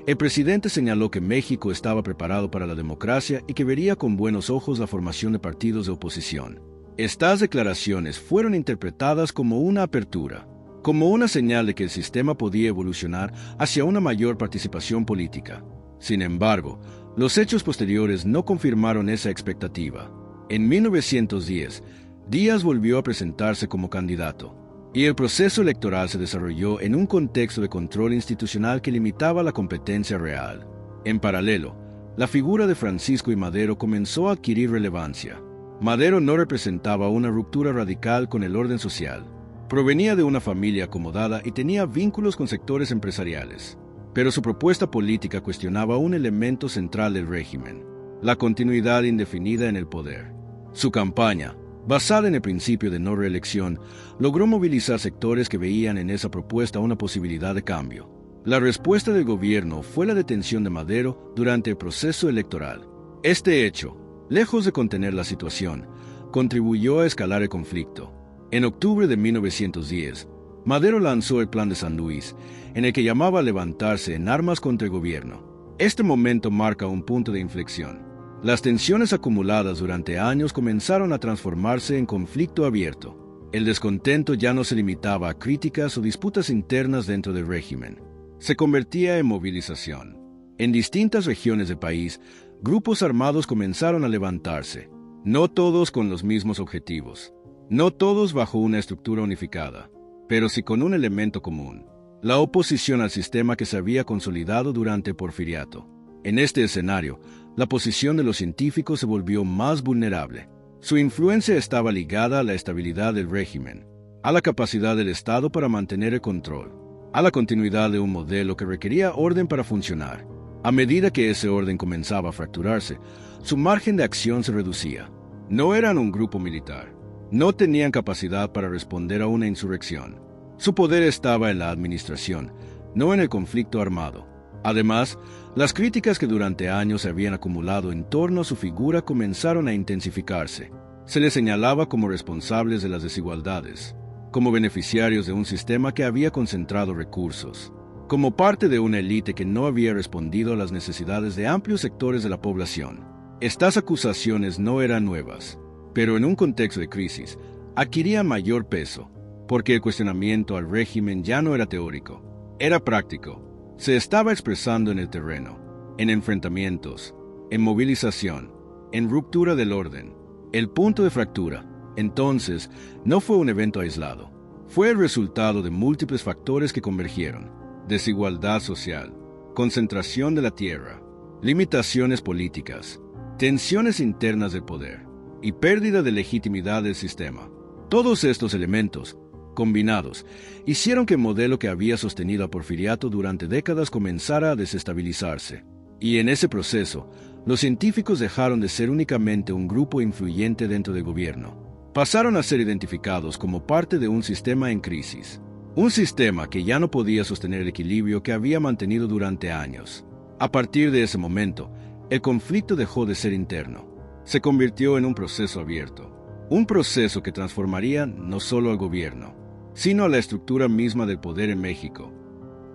el presidente señaló que México estaba preparado para la democracia y que vería con buenos ojos la formación de partidos de oposición. Estas declaraciones fueron interpretadas como una apertura, como una señal de que el sistema podía evolucionar hacia una mayor participación política. Sin embargo, los hechos posteriores no confirmaron esa expectativa. En 1910, Díaz volvió a presentarse como candidato, y el proceso electoral se desarrolló en un contexto de control institucional que limitaba la competencia real. En paralelo, la figura de Francisco I. Madero comenzó a adquirir relevancia. Madero no representaba una ruptura radical con el orden social. Provenía de una familia acomodada y tenía vínculos con sectores empresariales. Pero su propuesta política cuestionaba un elemento central del régimen: la continuidad indefinida en el poder. Su campaña, basada en el principio de no reelección, logró movilizar sectores que veían en esa propuesta una posibilidad de cambio. La respuesta del gobierno fue la detención de Madero durante el proceso electoral. Este hecho, lejos de contener la situación, contribuyó a escalar el conflicto. En octubre de 1910, Madero lanzó el Plan de San Luis, en el que llamaba a levantarse en armas contra el gobierno. Este momento marca un punto de inflexión. Las tensiones acumuladas durante años comenzaron a transformarse en conflicto abierto. El descontento ya no se limitaba a críticas o disputas internas dentro del régimen. Se convertía en movilización. En distintas regiones del país, grupos armados comenzaron a levantarse, no todos con los mismos objetivos, no todos bajo una estructura unificada, pero sí con un elemento común: la oposición al sistema que se había consolidado durante el Porfiriato. En este escenario, la posición de los científicos se volvió más vulnerable. Su influencia estaba ligada a la estabilidad del régimen, a la capacidad del Estado para mantener el control, a la continuidad de un modelo que requería orden para funcionar. A medida que ese orden comenzaba a fracturarse, su margen de acción se reducía. No eran un grupo militar. No tenían capacidad para responder a una insurrección. Su poder estaba en la administración, no en el conflicto armado. Además, las críticas que durante años se habían acumulado en torno a su figura comenzaron a intensificarse. Se les señalaba como responsables de las desigualdades, como beneficiarios de un sistema que había concentrado recursos, como parte de una élite que no había respondido a las necesidades de amplios sectores de la población. Estas acusaciones no eran nuevas, pero en un contexto de crisis, adquirían mayor peso, porque el cuestionamiento al régimen ya no era teórico, era práctico. Se estaba expresando en el terreno, en enfrentamientos, en movilización, en ruptura del orden. El punto de fractura, entonces, no fue un evento aislado. Fue el resultado de múltiples factores que convergieron: desigualdad social, concentración de la tierra, limitaciones políticas, tensiones internas del poder y pérdida de legitimidad del sistema. Todos estos elementos, combinados, hicieron que el modelo que había sostenido a Porfiriato durante décadas comenzara a desestabilizarse. Y en ese proceso, los científicos dejaron de ser únicamente un grupo influyente dentro del gobierno. Pasaron a ser identificados como parte de un sistema en crisis. Un sistema que ya no podía sostener el equilibrio que había mantenido durante años. A partir de ese momento, el conflicto dejó de ser interno. Se convirtió en un proceso abierto. Un proceso que transformaría no solo al gobierno, sino a la estructura misma del poder en México.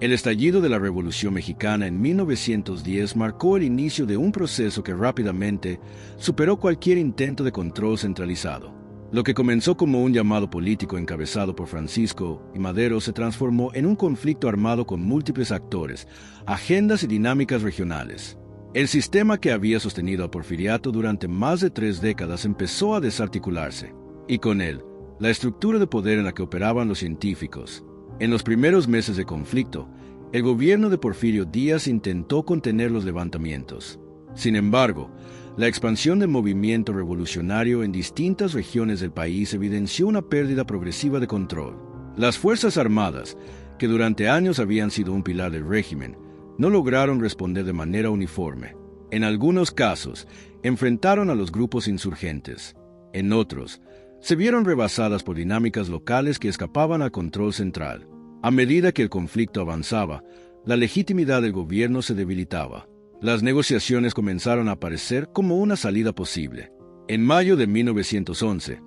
El estallido de la Revolución Mexicana en 1910 marcó el inicio de un proceso que rápidamente superó cualquier intento de control centralizado. Lo que comenzó como un llamado político encabezado por Francisco y Madero se transformó en un conflicto armado con múltiples actores, agendas y dinámicas regionales. El sistema que había sostenido a Porfiriato durante más de 3 décadas empezó a desarticularse, y con él, la estructura de poder en la que operaban los científicos. En los primeros meses de conflicto, el gobierno de Porfirio Díaz intentó contener los levantamientos. Sin embargo, la expansión del movimiento revolucionario en distintas regiones del país evidenció una pérdida progresiva de control. Las Fuerzas Armadas, que durante años habían sido un pilar del régimen, no lograron responder de manera uniforme. En algunos casos, enfrentaron a los grupos insurgentes. En otros, se vieron rebasadas por dinámicas locales que escapaban al control central. A medida que el conflicto avanzaba, la legitimidad del gobierno se debilitaba. Las negociaciones comenzaron a aparecer como una salida posible. En mayo de 1911,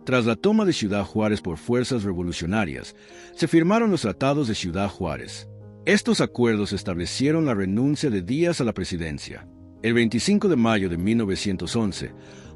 tras la toma de Ciudad Juárez por fuerzas revolucionarias, se firmaron los Tratados de Ciudad Juárez. Estos acuerdos establecieron la renuncia de Díaz a la presidencia. El 25 de mayo de 1911,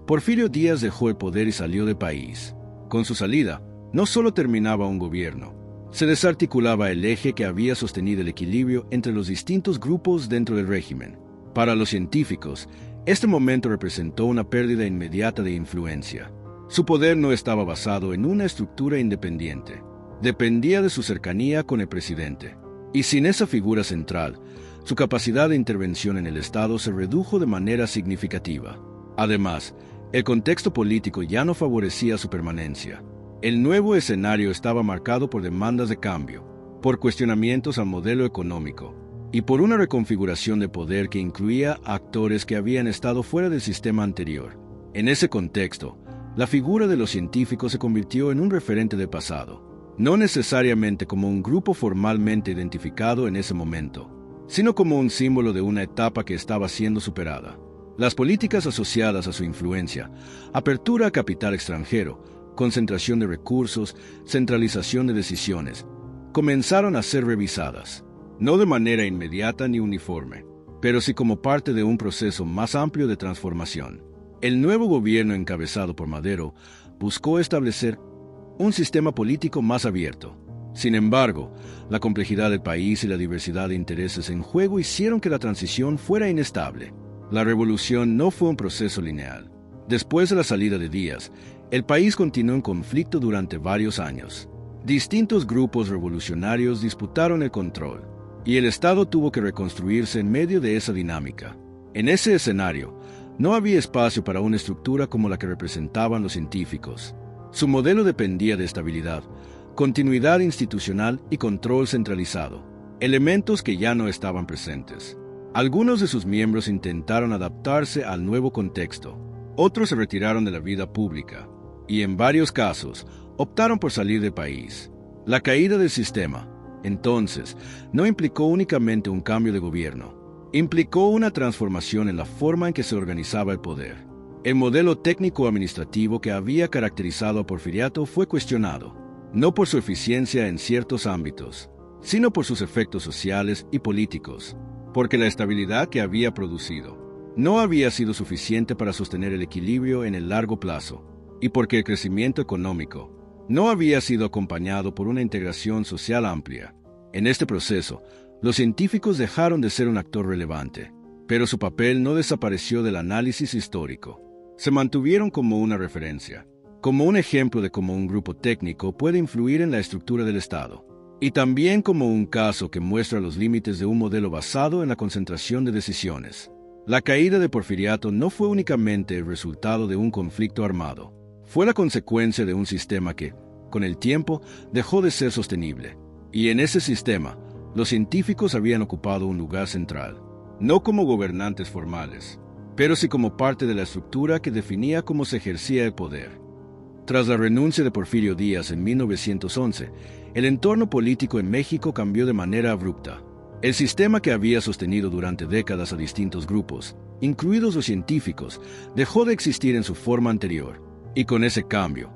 Porfirio Díaz dejó el poder y salió del país. Con su salida, no solo terminaba un gobierno, se desarticulaba el eje que había sostenido el equilibrio entre los distintos grupos dentro del régimen. Para los científicos, este momento representó una pérdida inmediata de influencia. Su poder no estaba basado en una estructura independiente. Dependía de su cercanía con el presidente. Y sin esa figura central, su capacidad de intervención en el Estado se redujo de manera significativa. Además, el contexto político ya no favorecía su permanencia. El nuevo escenario estaba marcado por demandas de cambio, por cuestionamientos al modelo económico y por una reconfiguración de poder que incluía a actores que habían estado fuera del sistema anterior. En ese contexto, la figura de los científicos se convirtió en un referente del pasado, no necesariamente como un grupo formalmente identificado en ese momento, sino como un símbolo de una etapa que estaba siendo superada. Las políticas asociadas a su influencia, apertura a capital extranjero, concentración de recursos, centralización de decisiones, comenzaron a ser revisadas, no de manera inmediata ni uniforme, pero sí como parte de un proceso más amplio de transformación. El nuevo gobierno encabezado por Madero buscó establecer un sistema político más abierto. Sin embargo, la complejidad del país y la diversidad de intereses en juego hicieron que la transición fuera inestable. La revolución no fue un proceso lineal. Después de la salida de Díaz, el país continuó en conflicto durante varios años. Distintos grupos revolucionarios disputaron el control, y el Estado tuvo que reconstruirse en medio de esa dinámica. En ese escenario, no había espacio para una estructura como la que representaban los científicos. Su modelo dependía de estabilidad, continuidad institucional y control centralizado, elementos que ya no estaban presentes. Algunos de sus miembros intentaron adaptarse al nuevo contexto, otros se retiraron de la vida pública, y en varios casos optaron por salir del país. La caída del sistema, entonces, no implicó únicamente un cambio de gobierno, implicó una transformación en la forma en que se organizaba el poder. El modelo técnico-administrativo que había caracterizado a Porfiriato fue cuestionado, no por su eficiencia en ciertos ámbitos, sino por sus efectos sociales y políticos, porque la estabilidad que había producido no había sido suficiente para sostener el equilibrio en el largo plazo, y porque el crecimiento económico no había sido acompañado por una integración social amplia. En este proceso, los científicos dejaron de ser un actor relevante, pero su papel no desapareció del análisis histórico. Se mantuvieron como una referencia, como un ejemplo de cómo un grupo técnico puede influir en la estructura del Estado, y también como un caso que muestra los límites de un modelo basado en la concentración de decisiones. La caída de Porfiriato no fue únicamente el resultado de un conflicto armado, fue la consecuencia de un sistema que, con el tiempo, dejó de ser sostenible. Y en ese sistema, los científicos habían ocupado un lugar central, no como gobernantes formales, pero sí como parte de la estructura que definía cómo se ejercía el poder. Tras la renuncia de Porfirio Díaz en 1911, el entorno político en México cambió de manera abrupta. El sistema que había sostenido durante décadas a distintos grupos, incluidos los científicos, dejó de existir en su forma anterior, y con ese cambio,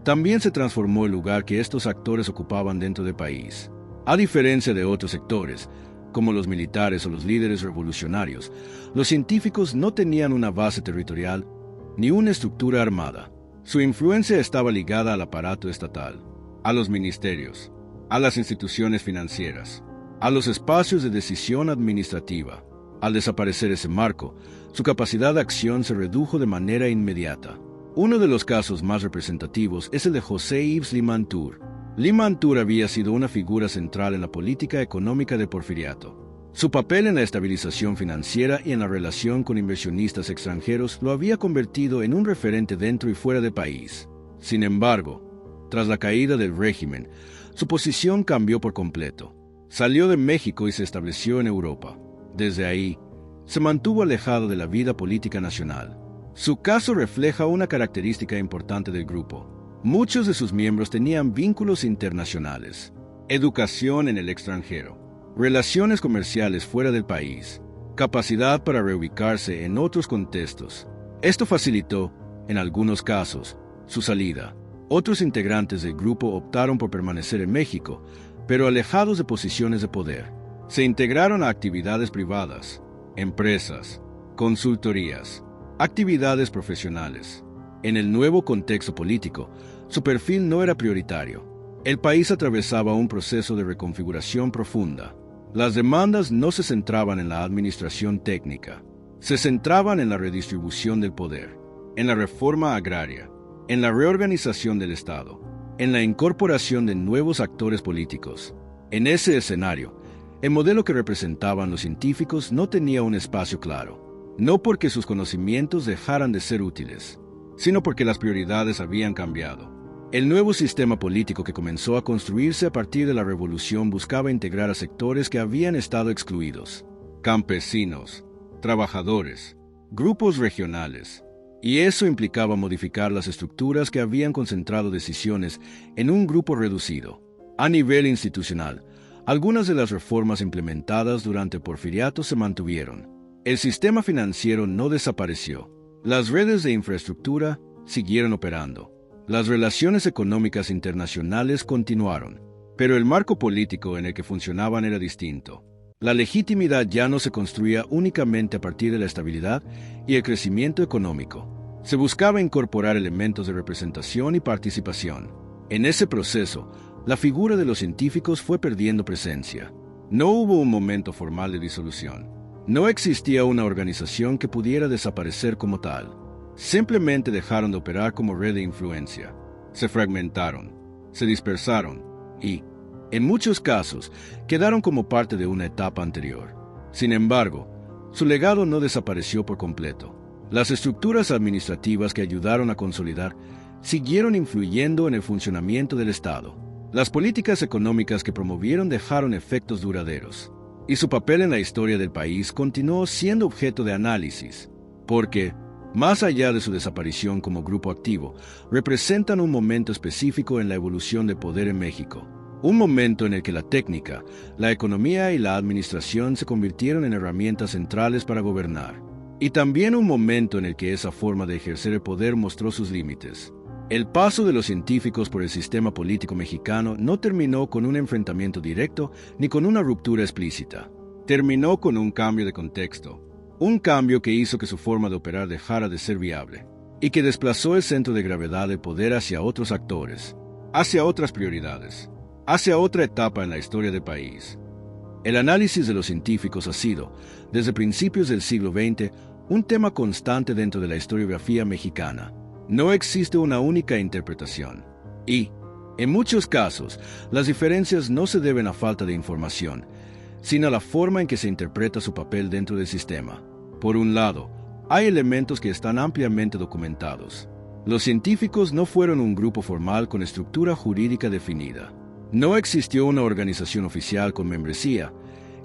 también se transformó el lugar que estos actores ocupaban dentro del país. A diferencia de otros sectores, como los militares o los líderes revolucionarios, los científicos no tenían una base territorial ni una estructura armada. Su influencia estaba ligada al aparato estatal, a los ministerios, a las instituciones financieras, a los espacios de decisión administrativa. Al desaparecer ese marco, su capacidad de acción se redujo de manera inmediata. Uno de los casos más representativos es el de José Yves Limantour. Limantour había sido una figura central en la política económica de Porfiriato. Su papel en la estabilización financiera y en la relación con inversionistas extranjeros lo había convertido en un referente dentro y fuera del país. Sin embargo, tras la caída del régimen, su posición cambió por completo. Salió de México y se estableció en Europa. Desde ahí, se mantuvo alejado de la vida política nacional. Su caso refleja una característica importante del grupo. Muchos de sus miembros tenían vínculos internacionales, educación en el extranjero, relaciones comerciales fuera del país, capacidad para reubicarse en otros contextos. Esto facilitó, en algunos casos, su salida. Otros integrantes del grupo optaron por permanecer en México, pero alejados de posiciones de poder. Se integraron a actividades privadas, empresas, consultorías, actividades profesionales. En el nuevo contexto político, su perfil no era prioritario. El país atravesaba un proceso de reconfiguración profunda. Las demandas no se centraban en la administración técnica, se centraban en la redistribución del poder, en la reforma agraria, en la reorganización del Estado, en la incorporación de nuevos actores políticos. En ese escenario, el modelo que representaban los científicos no tenía un espacio claro. No porque sus conocimientos dejaran de ser útiles, sino porque las prioridades habían cambiado. El nuevo sistema político que comenzó a construirse a partir de la revolución buscaba integrar a sectores que habían estado excluidos: campesinos, trabajadores, grupos regionales. Y eso implicaba modificar las estructuras que habían concentrado decisiones en un grupo reducido. A nivel institucional, algunas de las reformas implementadas durante Porfiriato se mantuvieron. El sistema financiero no desapareció. Las redes de infraestructura siguieron operando. Las relaciones económicas internacionales continuaron. Pero el marco político en el que funcionaban era distinto. La legitimidad ya no se construía únicamente a partir de la estabilidad y el crecimiento económico. Se buscaba incorporar elementos de representación y participación. En ese proceso, la figura de los científicos fue perdiendo presencia. No hubo un momento formal de disolución. No existía una organización que pudiera desaparecer como tal. Simplemente dejaron de operar como red de influencia. Se fragmentaron, se dispersaron y, en muchos casos, quedaron como parte de una etapa anterior. Sin embargo, su legado no desapareció por completo. Las estructuras administrativas que ayudaron a consolidar siguieron influyendo en el funcionamiento del Estado. Las políticas económicas que promovieron dejaron efectos duraderos, y su papel en la historia del país continuó siendo objeto de análisis, porque, más allá de su desaparición como grupo activo, representan un momento específico en la evolución de poder en México. Un momento en el que la técnica, la economía y la administración se convirtieron en herramientas centrales para gobernar. Y también un momento en el que esa forma de ejercer el poder mostró sus límites. El paso de los científicos por el sistema político mexicano no terminó con un enfrentamiento directo ni con una ruptura explícita. Terminó con un cambio de contexto. Un cambio que hizo que su forma de operar dejara de ser viable y que desplazó el centro de gravedad del poder hacia otros actores, hacia otras prioridades, hacia otra etapa en la historia del país. El análisis de los científicos ha sido, desde principios del siglo XX, un tema constante dentro de la historiografía mexicana. No existe una única interpretación. Y, en muchos casos, las diferencias no se deben a falta de información, sino a la forma en que se interpreta su papel dentro del sistema. Por un lado, hay elementos que están ampliamente documentados. Los científicos no fueron un grupo formal con estructura jurídica definida. No existió una organización oficial con membresía,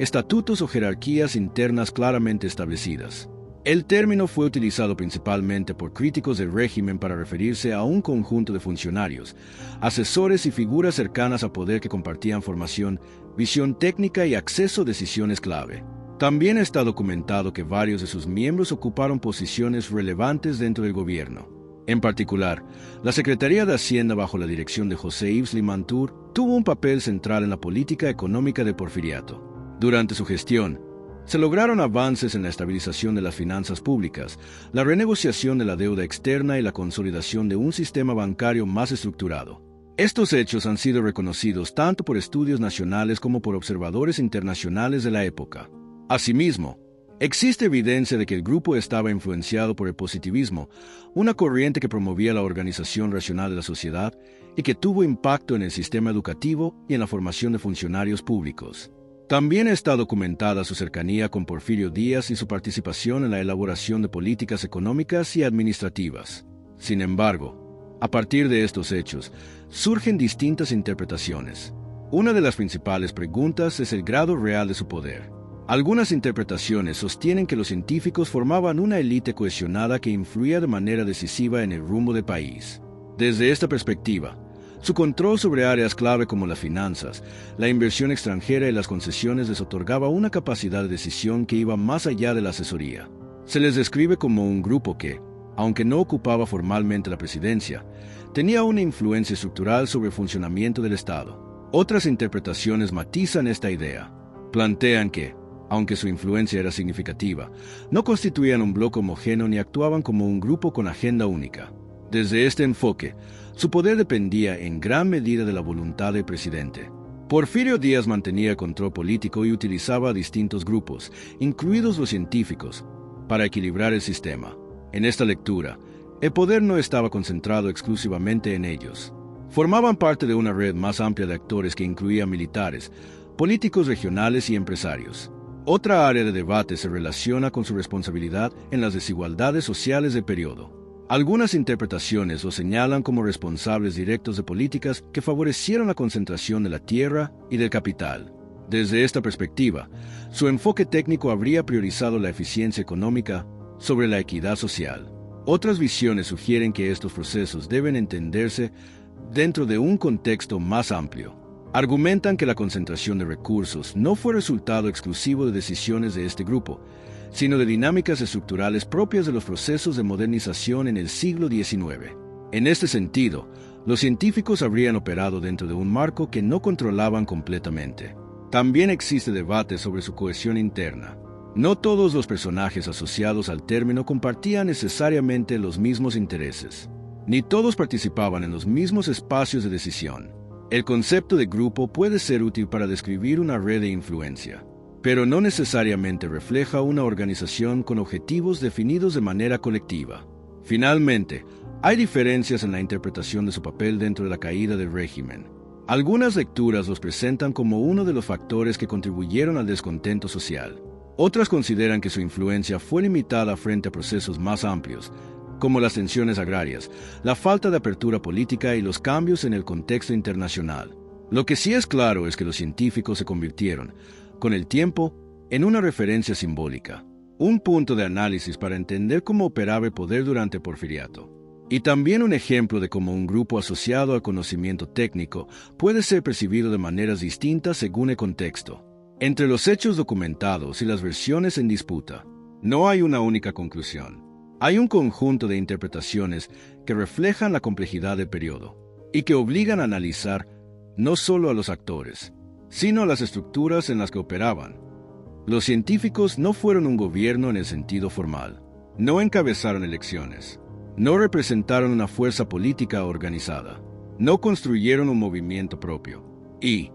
estatutos o jerarquías internas claramente establecidas. El término fue utilizado principalmente por críticos del régimen para referirse a un conjunto de funcionarios, asesores y figuras cercanas a poder que compartían formación, visión técnica y acceso a decisiones clave. También está documentado que varios de sus miembros ocuparon posiciones relevantes dentro del gobierno. En particular, la Secretaría de Hacienda bajo la dirección de José Yves Limantour tuvo un papel central en la política económica de Porfiriato. Durante su gestión, se lograron avances en la estabilización de las finanzas públicas, la renegociación de la deuda externa y la consolidación de un sistema bancario más estructurado. Estos hechos han sido reconocidos tanto por estudios nacionales como por observadores internacionales de la época. Asimismo, existe evidencia de que el grupo estaba influenciado por el positivismo, una corriente que promovía la organización racional de la sociedad y que tuvo impacto en el sistema educativo y en la formación de funcionarios públicos. También está documentada su cercanía con Porfirio Díaz y su participación en la elaboración de políticas económicas y administrativas. Sin embargo, a partir de estos hechos, surgen distintas interpretaciones. Una de las principales preguntas es el grado real de su poder. Algunas interpretaciones sostienen que los científicos formaban una élite cohesionada que influía de manera decisiva en el rumbo del país. Desde esta perspectiva, su control sobre áreas clave como las finanzas, la inversión extranjera y las concesiones les otorgaba una capacidad de decisión que iba más allá de la asesoría. Se les describe como un grupo que, aunque no ocupaba formalmente la presidencia, tenía una influencia estructural sobre el funcionamiento del Estado. Otras interpretaciones matizan esta idea. Plantean que, aunque su influencia era significativa, no constituían un bloque homogéneo ni actuaban como un grupo con agenda única. Desde este enfoque, su poder dependía en gran medida de la voluntad del presidente. Porfirio Díaz mantenía el control político y utilizaba a distintos grupos, incluidos los científicos, para equilibrar el sistema. En esta lectura, el poder no estaba concentrado exclusivamente en ellos. Formaban parte de una red más amplia de actores que incluía militares, políticos regionales y empresarios. Otra área de debate se relaciona con su responsabilidad en las desigualdades sociales del periodo. Algunas interpretaciones lo señalan como responsables directos de políticas que favorecieron la concentración de la tierra y del capital. Desde esta perspectiva, su enfoque técnico habría priorizado la eficiencia económica sobre la equidad social. Otras visiones sugieren que estos procesos deben entenderse dentro de un contexto más amplio. Argumentan que la concentración de recursos no fue resultado exclusivo de decisiones de este grupo, sino de dinámicas estructurales propias de los procesos de modernización en el siglo XIX. En este sentido, los científicos habrían operado dentro de un marco que no controlaban completamente. También existe debate sobre su cohesión interna. No todos los personajes asociados al término compartían necesariamente los mismos intereses. ni todos participaban en los mismos espacios de decisión. El concepto de grupo puede ser útil para describir una red de influencia, pero no necesariamente refleja una organización con objetivos definidos de manera colectiva. Finalmente, hay diferencias en la interpretación de su papel dentro de la caída del régimen. Algunas lecturas los presentan como uno de los factores que contribuyeron al descontento social. Otras consideran que su influencia fue limitada frente a procesos más amplios, como las tensiones agrarias, la falta de apertura política y los cambios en el contexto internacional. Lo que sí es claro es que los científicos se convirtieron, con el tiempo, en una referencia simbólica, un punto de análisis para entender cómo operaba el poder durante el Porfiriato, y también un ejemplo de cómo un grupo asociado al conocimiento técnico puede ser percibido de maneras distintas según el contexto. Entre los hechos documentados y las versiones en disputa, no hay una única conclusión. Hay un conjunto de interpretaciones que reflejan la complejidad del periodo y que obligan a analizar no solo a los actores, sino a las estructuras en las que operaban. Los científicos no fueron un gobierno en el sentido formal, no encabezaron elecciones, no representaron una fuerza política organizada, no construyeron un movimiento propio y,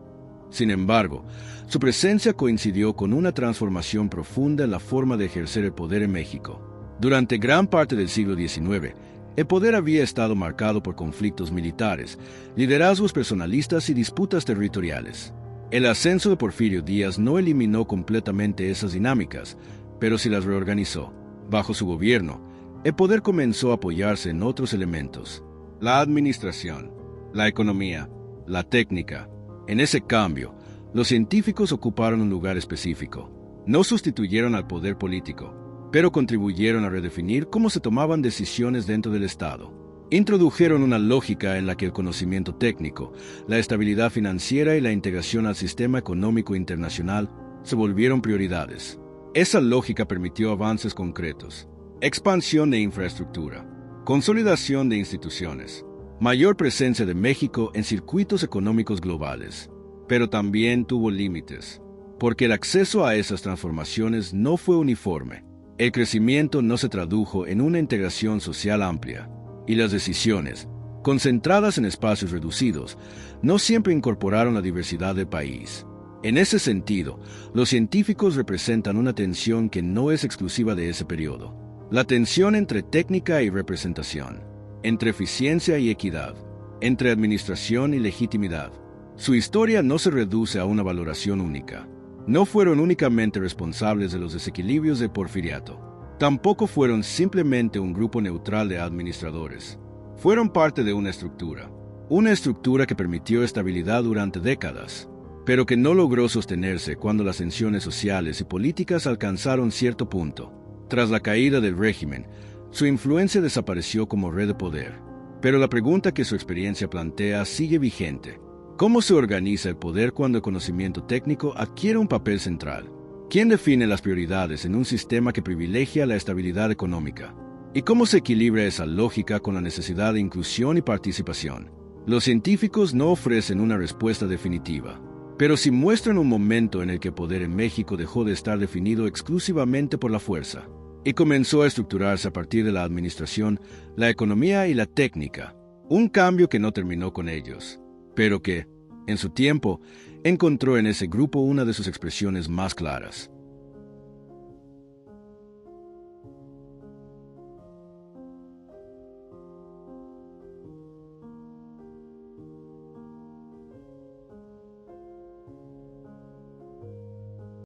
sin embargo, su presencia coincidió con una transformación profunda en la forma de ejercer el poder en México. Durante gran parte del siglo XIX, el poder había estado marcado por conflictos militares, liderazgos personalistas y disputas territoriales. El ascenso de Porfirio Díaz no eliminó completamente esas dinámicas, pero sí las reorganizó. Bajo su gobierno, el poder comenzó a apoyarse en otros elementos: la administración, la economía, la técnica. En ese cambio, los científicos ocuparon un lugar específico. No sustituyeron al poder político, pero contribuyeron a redefinir cómo se tomaban decisiones dentro del Estado. Introdujeron una lógica en la que el conocimiento técnico, la estabilidad financiera y la integración al sistema económico internacional se volvieron prioridades. Esa lógica permitió avances concretos: expansión de infraestructura, consolidación de instituciones, mayor presencia de México en circuitos económicos globales. Pero también tuvo límites, porque el acceso a esas transformaciones no fue uniforme. El crecimiento no se tradujo en una integración social amplia, y las decisiones, concentradas en espacios reducidos, no siempre incorporaron la diversidad del país. En ese sentido, los científicos representan una tensión que no es exclusiva de ese periodo: la tensión entre técnica y representación, entre eficiencia y equidad, entre administración y legitimidad. Su historia no se reduce a una valoración única. No fueron únicamente responsables de los desequilibrios del Porfiriato. Tampoco fueron simplemente un grupo neutral de administradores. Fueron parte de una estructura que permitió estabilidad durante décadas, pero que no logró sostenerse cuando las tensiones sociales y políticas alcanzaron cierto punto. Tras la caída del régimen, su influencia desapareció como red de poder. Pero la pregunta que su experiencia plantea sigue vigente: ¿cómo se organiza el poder cuando el conocimiento técnico adquiere un papel central? ¿Quién define las prioridades en un sistema que privilegia la estabilidad económica? ¿Y cómo se equilibra esa lógica con la necesidad de inclusión y participación? Los científicos no ofrecen una respuesta definitiva, pero sí muestran un momento en el que el poder en México dejó de estar definido exclusivamente por la fuerza y comenzó a estructurarse a partir de la administración, la economía y la técnica. Un cambio que no terminó con ellos, pero que, en su tiempo, encontró en ese grupo una de sus expresiones más claras.